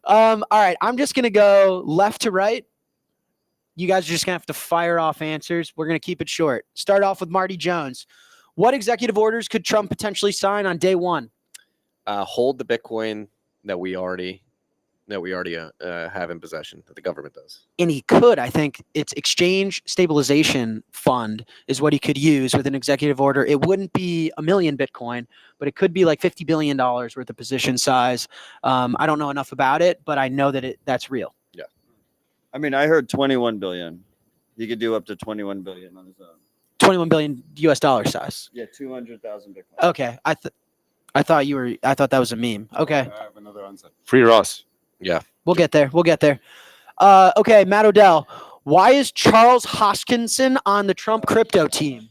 All right. I'm just gonna go left to right. You guys are just gonna have to fire off answers. We're gonna keep it short. Start off with Marty Jones. What executive orders could Trump potentially sign on day one? Hold the Bitcoin that we already have in possession, that the government does. And he could, I think it's exchange stabilization fund is what he could use with an executive order. It wouldn't be 1 million Bitcoin, but it could be like $50 billion worth of position size. I don't know enough about it, but I know that that's real. I mean, I heard 21 billion. He could do up to 21 billion on his own. 21 billion US dollar size. Yeah, 200,000 Bitcoin. Okay. I thought that was a meme. Okay. I have another answer. Free Ross. We'll get there. Okay, Matt Odell. Why is Charles Hoskinson on the Trump crypto team?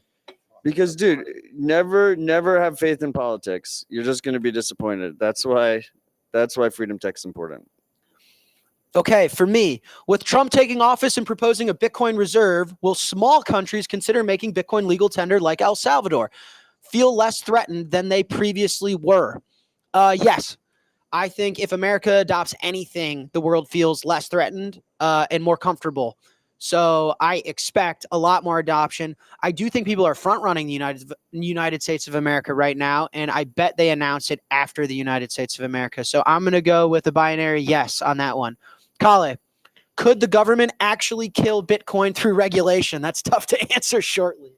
Because, dude, never have faith in politics. You're just going to be disappointed. That's why Freedom Tech's important. Okay, for me, with Trump taking office and proposing a Bitcoin reserve, will small countries consider making Bitcoin legal tender like El Salvador? Feel less threatened than they previously were? Yes. I think if America adopts anything, the world feels less threatened and more comfortable. So I expect a lot more adoption. I do think people are front running the United States of America right now, and I bet they announce it after the United States of America. So I'm going to go with a binary yes on that one. Calle, could the government actually kill Bitcoin through regulation? That's tough to answer shortly.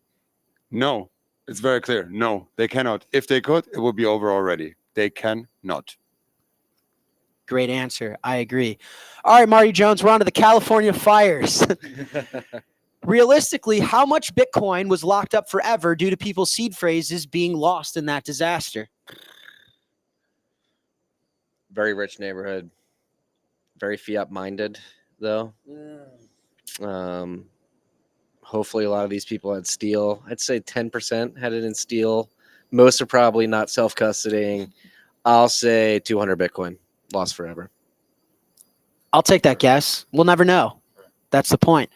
No, it's very clear. No, they cannot. If they could, it would be over already. They cannot. Great answer. I agree. All right, Marty Jones, we're on to the California fires. Realistically, how much Bitcoin was locked up forever due to people's seed phrases being lost in that disaster? Very rich neighborhood. Very fiat minded, though. Hopefully, a lot of these people had steel. I'd say 10% had it in steel. Most are probably not self-custodying. I'll say 200 Bitcoin lost forever. I'll take that guess. We'll never know. That's the point.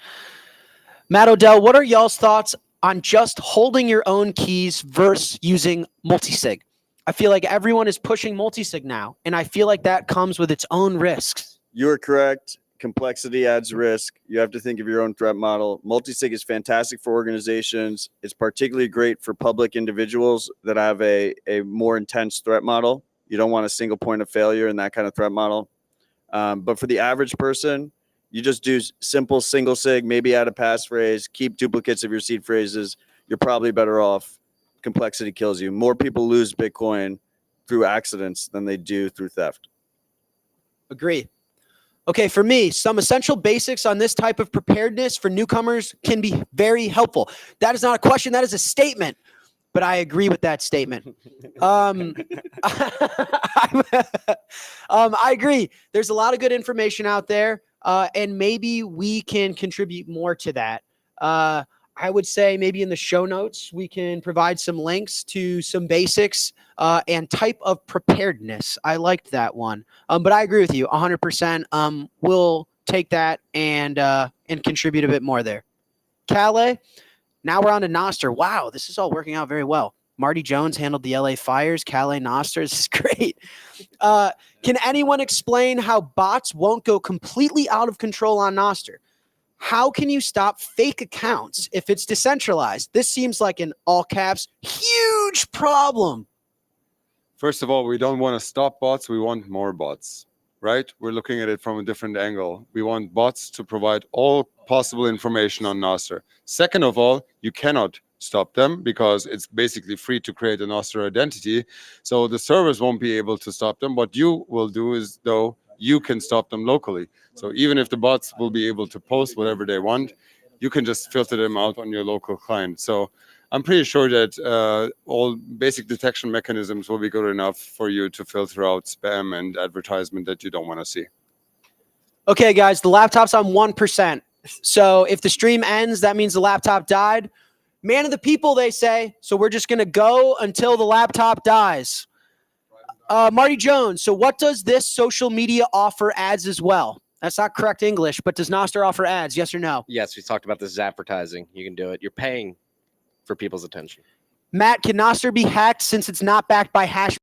Matt Odell, what are y'all's thoughts on just holding your own keys versus using multisig? I feel like everyone is pushing multisig now, and I feel like that comes with its own risks. You're correct. Complexity adds risk. You have to think of your own threat model. Multisig is fantastic for organizations. It's particularly great for public individuals that have a more intense threat model. You don't want a single point of failure in that kind of threat model. But for the average person, you just do simple single sig, maybe add a passphrase, keep duplicates of your seed phrases. You're probably better off. Complexity kills you. More people lose Bitcoin through accidents than they do through theft. Agree. Okay, for me, some essential basics on this type of preparedness for newcomers can be very helpful. That is not a question, that is a statement. But I agree with that statement. I agree. There's a lot of good information out there, and maybe we can contribute more to that. I would say maybe in the show notes, we can provide some links to some basics and type of preparedness. I liked that one. But I agree with you 100%. We'll take that and contribute a bit more there. Calle, now we're on to Noster. Wow, this is all working out very well. Marty Jones handled the LA fires. Calle Noster, this is great. Can anyone explain how bots won't go completely out of control on Noster? How can you stop fake accounts if it's decentralized? This seems like an all caps huge problem. First of all, we don't want to stop bots. We want more bots. right? We're looking at it from a different angle. We want bots to provide all possible information on Nostr. Second of all, you cannot stop them because it's basically free to create a Nostr identity. So the servers won't be able to stop them. What you will do is, though, you can stop them locally. So even if the bots will be able to post whatever they want, you can just filter them out on your local client. So I'm pretty sure that all basic detection mechanisms will be good enough for you to filter out spam and advertisement that you don't want to see. Okay, guys, the laptop's on 1%. So if the stream ends, that means the laptop died. Man of the people, they say. So we're just going to go until the laptop dies. Marty Jones, so what does this social media offer ads as well? That's not correct English, but does Nostr offer ads? Yes or no? Yes, we talked about this as advertising. You can do it. You're paying for people's attention. Matt, can Nostr be hacked since it's not backed by hash?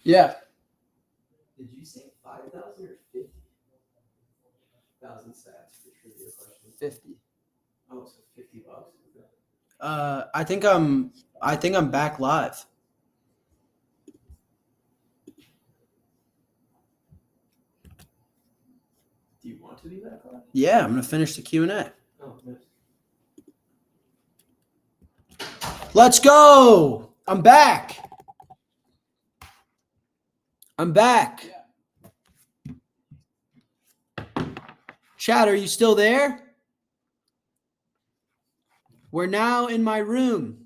Yeah. Did you say 5,000 or 50,000 stats for trivia question? 50. Oh, so $50. I think I'm back live. Do you want to be back on? Yeah, I'm gonna finish the Q&A. Oh, nice. Let's go. I'm back. I'm back. Chad, are you still there? We're now in my room.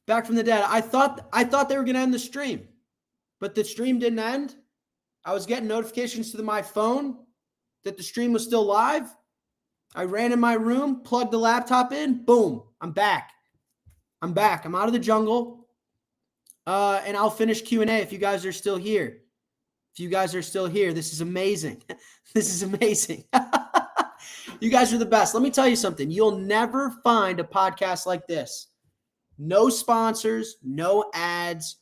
Back from the dead. I thought they were gonna end the stream, but the stream didn't end. I was getting notifications to my phone that the stream was still live. I ran in my room, plugged the laptop in, boom, I'm back. I'm back. I'm out of the jungle. And I'll finish Q&A if you guys are still here. If you guys are still here, this is amazing. This is amazing. You guys are the best. Let me tell you something. You'll never find a podcast like this. No sponsors, no ads,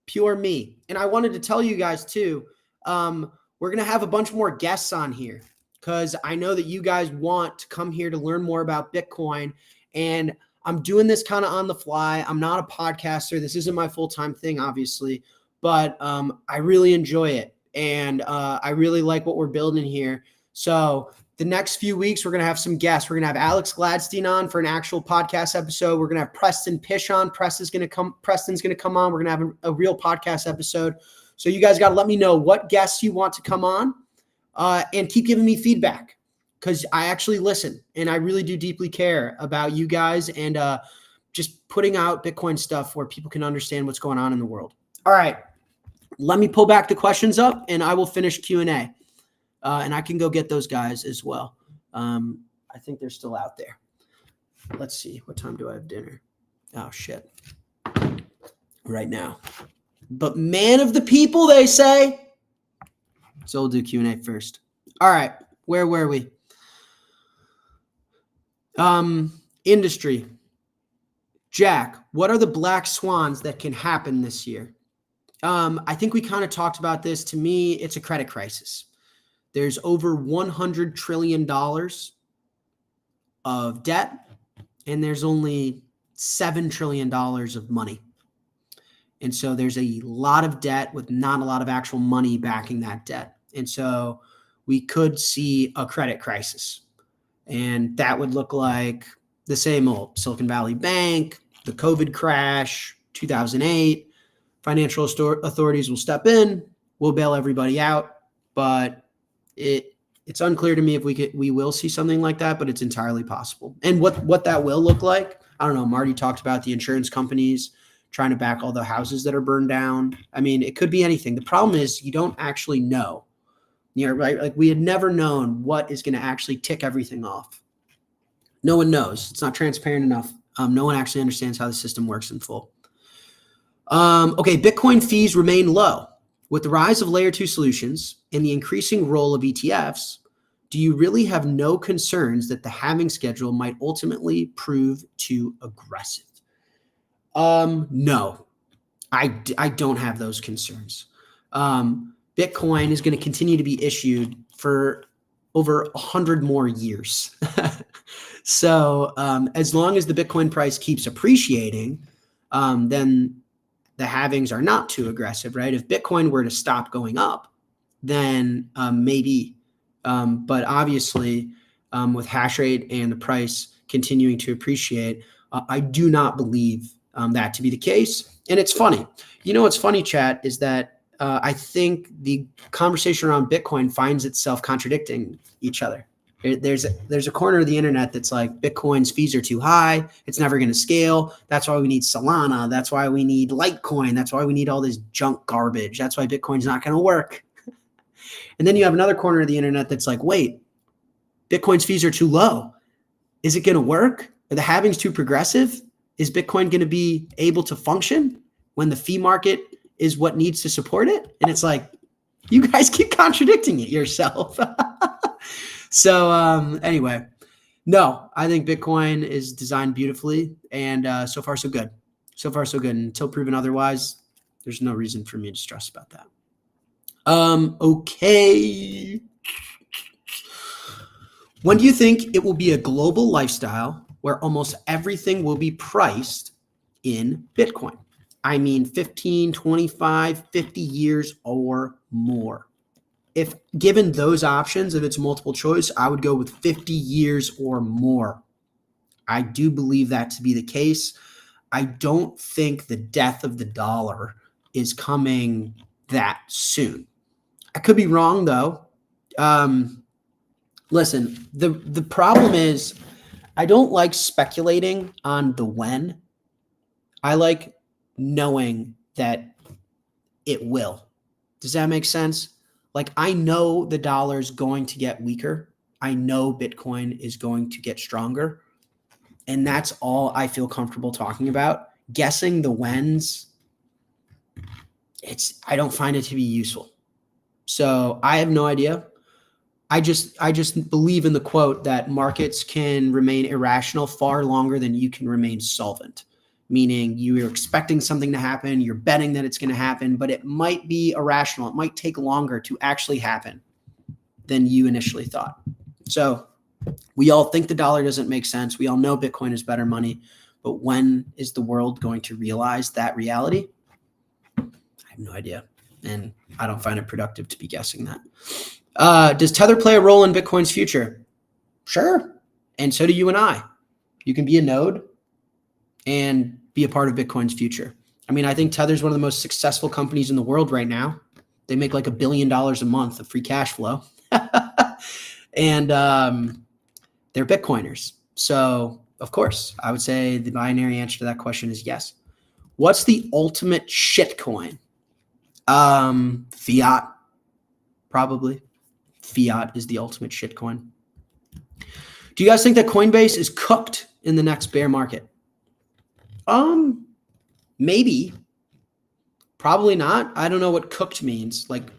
pure me. And I wanted to tell you guys too, we're going to have a bunch more guests on here because I know that you guys want to come here to learn more about Bitcoin. And I'm doing this kind of on the fly. I'm not a podcaster. This isn't my full-time thing, obviously. but I really enjoy it. And I really like what we're building here. So the next few weeks, we're going to have some guests. We're going to have Alex Gladstein on for an actual podcast episode. We're going to have Preston Pish on. Preston's going to come on. We're going to have a real podcast episode. So you guys got to let me know what guests you want to come on, and keep giving me feedback, because I actually listen and I really do deeply care about you guys, and just putting out Bitcoin stuff where people can understand what's going on in the world. All right. Let me pull back the questions up and I will finish Q&A. And I can go get those guys as well. I think they're still out there. Let's see. What time do I have dinner? Oh, shit. Right now. But man of the people, they say. So we'll do Q&A first. All right. Where were we? Industry. Jack, what are the black swans that can happen this year? I think we kind of talked about this. To me, it's a credit crisis. There's over $100 trillion of debt, and there's only $7 trillion of money. And so there's a lot of debt with not a lot of actual money backing that debt. And so we could see a credit crisis. And that would look like the same old Silicon Valley Bank, the COVID crash, 2008. Financial authorities will step in, we'll bail everybody out, but it's unclear to me if we will see something like that, but it's entirely possible. And what that will look like, I don't know. Marty talked about the insurance companies trying to back all the houses that are burned down. I mean, it could be anything. The problem is you don't actually know. Right? Like we had never known what is going to actually tick everything off. No one knows. It's not transparent enough. No one actually understands how the system works in full. Okay, Bitcoin fees remain low. With the rise of layer 2 solutions and the increasing role of ETFs, do you really have no concerns that the halving schedule might ultimately prove too aggressive? No, I don't have those concerns. Bitcoin is going to continue to be issued for over 100 more years. So as long as the Bitcoin price keeps appreciating, then the halvings are not too aggressive, right? If Bitcoin were to stop going up, then maybe. But obviously, with hash rate and the price continuing to appreciate, I do not believe that to be the case. And it's funny. You know what's funny, chat, is that I think the conversation around Bitcoin finds itself contradicting each other. There's a corner of the internet that's like Bitcoin's fees are too high. It's never going to scale. That's why we need Solana. That's why we need Litecoin. That's why we need all this junk garbage. That's why Bitcoin's not going to work. And then you have another corner of the internet that's like, wait, Bitcoin's fees are too low. Is it going to work? Are the halvings too progressive? Is Bitcoin going to be able to function when the fee market is what needs to support it? And it's like, you guys keep contradicting it yourself. So anyway, no, I think Bitcoin is designed beautifully, and so far so good. So far so good. And until proven otherwise, there's no reason for me to stress about that. Okay. When do you think it will be a global lifestyle where almost everything will be priced in Bitcoin? I mean 15, 25, 50 years or more. If given those options, if it's multiple choice, I would go with 50 years or more. I do believe that to be the case. I don't think the death of the dollar is coming that soon. I could be wrong, though. Listen, the problem is I don't like speculating on the when. I like knowing that it will. Does that make sense? Like, I know the dollar is going to get weaker. I know Bitcoin is going to get stronger. And that's all I feel comfortable talking about. Guessing the whens, I don't find it to be useful. So I have no idea. I just believe in the quote that markets can remain irrational far longer than you can remain solvent. Meaning you're expecting something to happen, you're betting that it's going to happen, but it might be irrational. It might take longer to actually happen than you initially thought. So we all think the dollar doesn't make sense. We all know Bitcoin is better money, but when is the world going to realize that reality? I have no idea. And I don't find it productive to be guessing that. Does Tether play a role in Bitcoin's future? Sure. And so do you and I. You can be a node and be a part of Bitcoin's future. I mean, I think Tether's one of the most successful companies in the world right now. They make like $1 billion a month of free cash flow. And they're Bitcoiners. So, of course, I would say the binary answer to that question is yes. What's the ultimate shitcoin? Fiat, probably. Fiat is the ultimate shitcoin. Do you guys think that Coinbase is cooked in the next bear market? Maybe. Probably not. I don't know what cooked means. Like,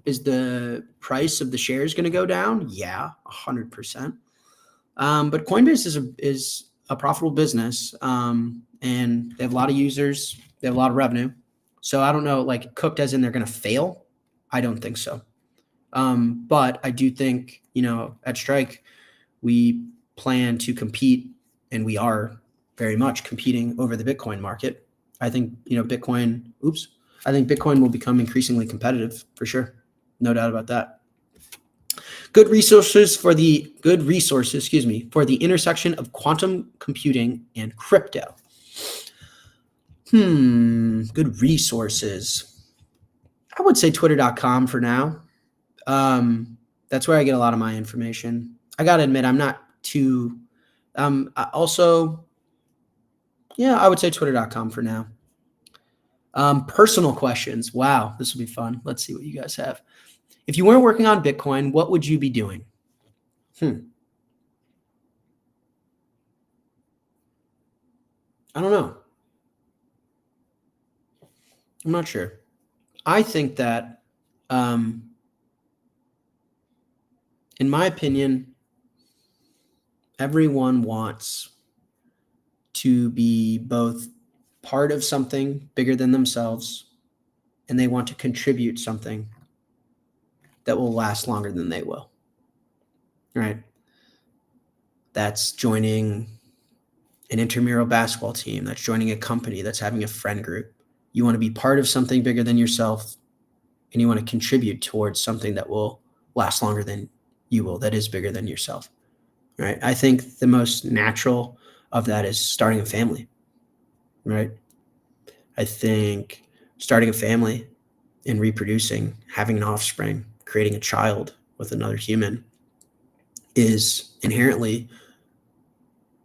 is the price of the shares going to go down? Yeah, 100%. But Coinbase is a profitable business, and they have a lot of users. They have a lot of revenue. So I don't know, like cooked as in they're going to fail. I don't think so. But I do think, at Strike, we plan to compete, and we are very much competing over the Bitcoin market. I think, Bitcoin will become increasingly competitive for sure. No doubt about that. Good resources for the intersection of quantum computing and crypto. Good resources. I would say twitter.com for now. That's where I get a lot of my information. I got to admit, I'm not too, I would say twitter.com for now. Personal questions. Wow, this will be fun. Let's see what you guys have. If you weren't working on Bitcoin, what would you be doing? I don't know. I'm not sure. I think that, in my opinion, everyone wants to be both part of something bigger than themselves, and they want to contribute something that will last longer than they will. Right? That's joining an intramural basketball team. That's joining a company. That's having a friend group. You want to be part of something bigger than yourself, and you want to contribute towards something that will last longer than you will, that is bigger than yourself. Right? I think the most natural of that is starting a family. Right? I think starting a family and reproducing, having an offspring, creating a child with another human is inherently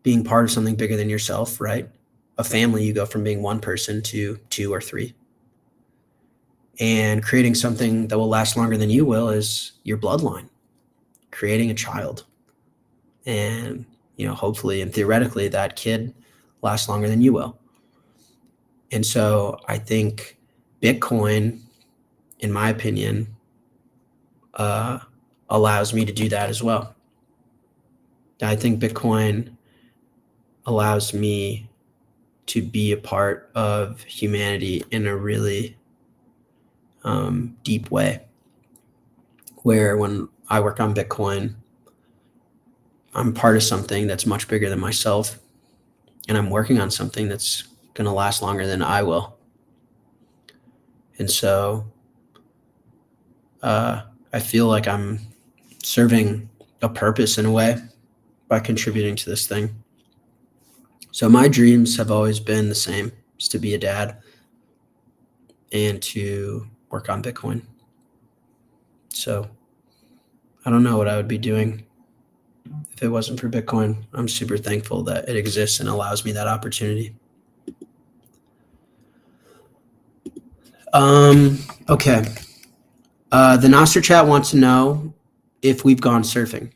being part of something bigger than yourself, right? A family, you go from being one person to 2 or 3. And creating something that will last longer than you will is your bloodline, creating a child. And, hopefully and theoretically that kid lasts longer than you will. And so I think Bitcoin, in my opinion, allows me to do that as well. I think Bitcoin allows me to be a part of humanity in a really deep way, where when I work on Bitcoin, I'm part of something that's much bigger than myself, and I'm working on something that's going to last longer than I will. And so I feel like I'm serving a purpose in a way by contributing to this thing. So my dreams have always been the same, is to be a dad and to work on Bitcoin. So I don't know what I would be doing if it wasn't for Bitcoin. I'm super thankful that it exists and allows me that opportunity. Okay. The Nostr chat wants to know if we've gone surfing.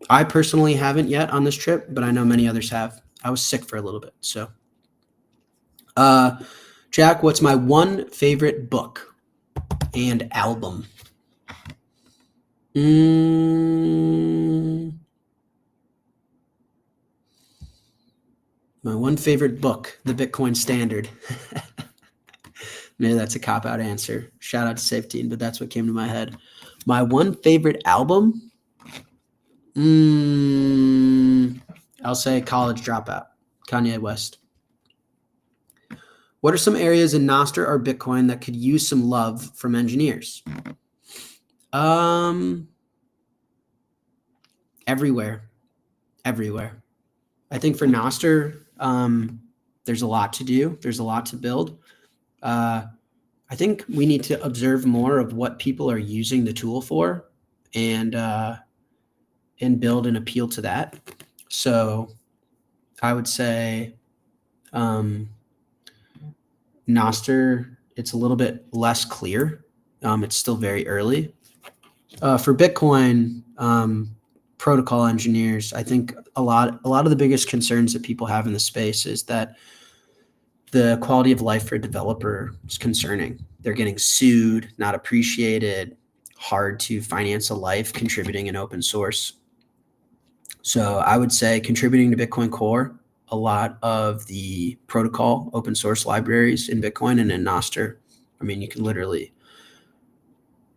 I personally haven't yet on this trip, but I know many others have. I was sick for a little bit. So, Jack, what's my one favorite book and album? My one favorite book, The Bitcoin Standard. Maybe that's a cop-out answer. Shout out to Safety, but that's what came to my head. My one favorite album? I'll say College Dropout, Kanye West. What are some areas in Nostr or Bitcoin that could use some love from engineers? Everywhere. I think for Nostr, there's a lot to do. There's a lot to build. I think we need to observe more of what people are using the tool for, and build an appeal to that. So I would say Nostr, it's a little bit less clear. It's still very early. For Bitcoin, protocol engineers, I think a lot of the biggest concerns that people have in the space is that the quality of life for a developer is concerning. They're getting sued, not appreciated, hard to finance a life contributing in open source. So I would say contributing to Bitcoin Core, a lot of the protocol open source libraries in Bitcoin and in Nostr. I mean, you can literally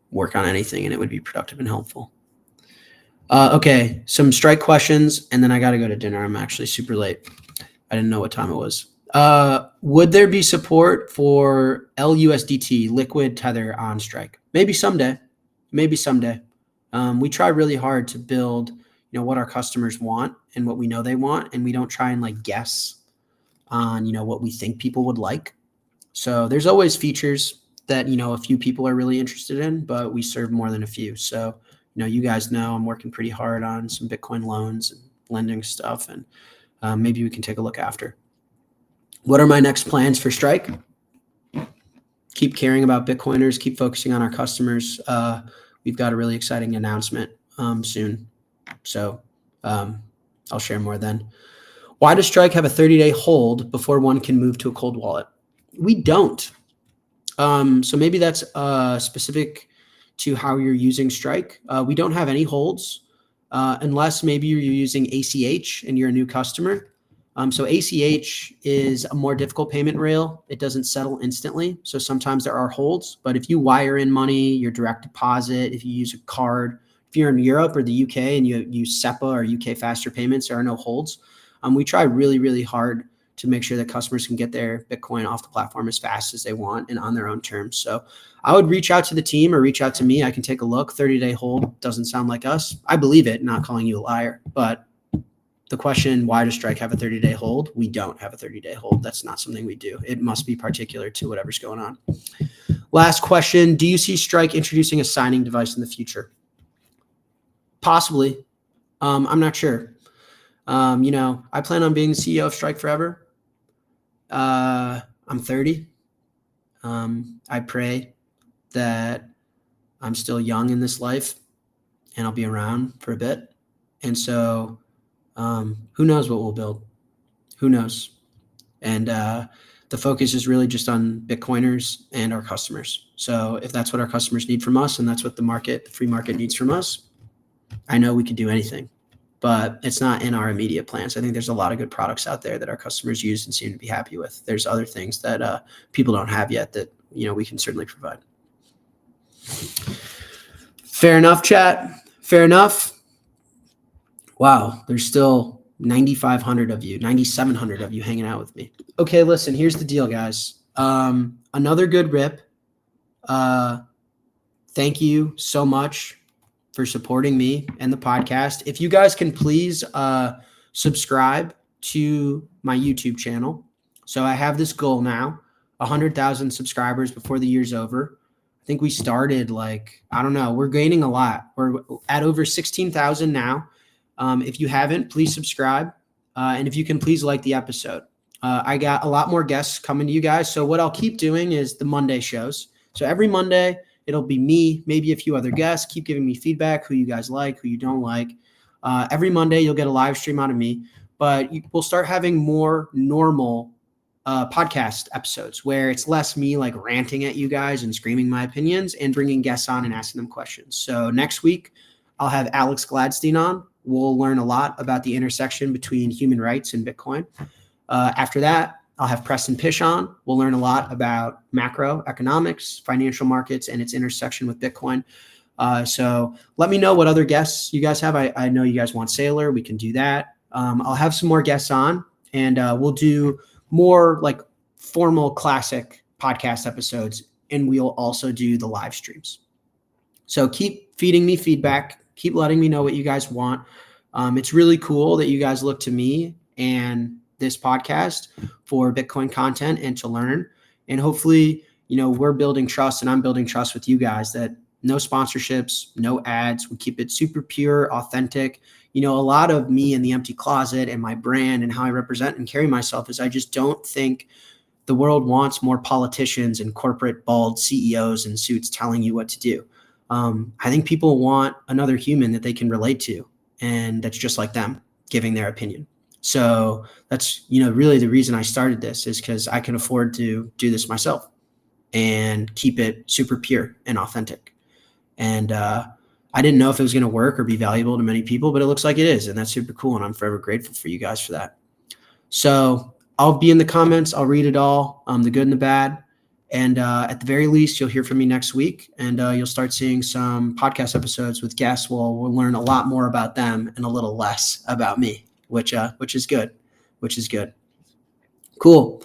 work on anything and it would be productive and helpful. Okay, some strike questions, and then I got to go to dinner. I'm actually super late. I didn't know what time it was. Would there be support for LUSDT, liquid tether on strike? Maybe someday. We try really hard to build, what our customers want and what we know they want, and we don't try and like guess on, what we think people would like. So there's always features that, a few people are really interested in, but we serve more than a few. So, you guys know I'm working pretty hard on some Bitcoin loans and lending stuff, and maybe we can take a look after. What are my next plans for Strike? Keep caring about Bitcoiners, keep focusing on our customers. We've got a really exciting announcement soon. So I'll share more then. Why does Strike have a 30-day hold before one can move to a cold wallet? We don't. So maybe that's specific to how you're using Strike. We don't have any holds unless maybe you're using ACH and you're a new customer. So ACH is a more difficult payment rail. It doesn't settle instantly. So sometimes there are holds, but if you wire in money, your direct deposit, if you use a card, if you're in Europe or the UK and you use SEPA or UK faster payments, there are no holds. We try really, really hard to make sure that customers can get their Bitcoin off the platform as fast as they want and on their own terms. So I would reach out to the team or reach out to me. I can take a look. 30-day hold doesn't sound like us. I believe it, not calling you a liar. But the question, why does Strike have a 30-day hold? We don't have a 30-day hold. That's not something we do. It must be particular to whatever's going on. Last question, do you see Strike introducing a signing device in the future? Possibly. I'm not sure. I plan on being the CEO of Strike forever. I'm 30. I pray that I'm still young in this life and I'll be around for a bit. And so who knows what we'll build? Who knows? And the focus is really just on Bitcoiners and our customers. So if that's what our customers need from us and that's what the free market needs from us, I know we could do anything. But it's not in our immediate plans. I think there's a lot of good products out there that our customers use and seem to be happy with. There's other things that people don't have yet that we can certainly provide. Fair enough, chat. Fair enough. Wow, there's still 9,500 of you, 9,700 of you hanging out with me. Okay, listen, here's the deal, guys. Another good rip. Thank you so much for supporting me and the podcast. If you guys can please subscribe to my YouTube channel. So I have this goal now, 100,000 subscribers before the year's over. I think we started we're gaining a lot. We're at over 16,000 now. If you haven't, please subscribe. And if you can, please like the episode. I got a lot more guests coming to you guys. So what I'll keep doing is the Monday shows. So every Monday, it'll be me, maybe a few other guests. Keep giving me feedback, who you guys like, who you don't like. Every Monday, you'll get a live stream out of me. But we'll start having more normal podcast episodes where it's less me ranting at you guys and screaming my opinions and bringing guests on and asking them questions. So next week, I'll have Alex Gladstein on. We'll learn a lot about the intersection between human rights and Bitcoin. After that, I'll have Preston Pish on. We'll learn a lot about macroeconomics, financial markets, and its intersection with Bitcoin. So let me know what other guests you guys have. I know you guys want Sailor. We can do that. I'll have some more guests on, and we'll do more formal classic podcast episodes, and we'll also do the live streams. So keep feeding me feedback. Keep letting me know what you guys want. It's really cool that you guys look to me and this podcast for Bitcoin content and to learn. And hopefully, we're building trust, and I'm building trust with you guys that no sponsorships, no ads. We keep it super pure, authentic. A lot of me in the empty closet and my brand and how I represent and carry myself is I just don't think the world wants more politicians and corporate bald CEOs in suits telling you what to do. I think people want another human that they can relate to, and that's just like them giving their opinion. So that's, really the reason I started this is because I can afford to do this myself and keep it super pure and authentic. And I didn't know if it was going to work or be valuable to many people, but it looks like it is. And that's super cool. And I'm forever grateful for you guys for that. So I'll be in the comments. I'll read it all, the good and the bad. And at the very least, you'll hear from me next week, and you'll start seeing some podcast episodes with guests. We'll learn a lot more about them and a little less about me, which is good, Cool.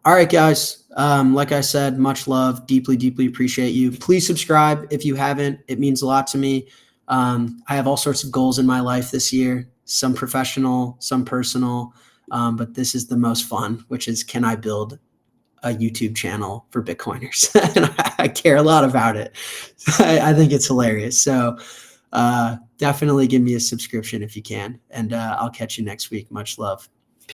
All right, guys. Like I said, much love. Deeply, deeply appreciate you. Please subscribe if you haven't. It means a lot to me. I have all sorts of goals in my life this year, some professional, some personal, but this is the most fun, which is, can I build a YouTube channel for Bitcoiners? And I care a lot about it. I think it's hilarious. So definitely give me a subscription if you can. And I'll catch you next week. Much love.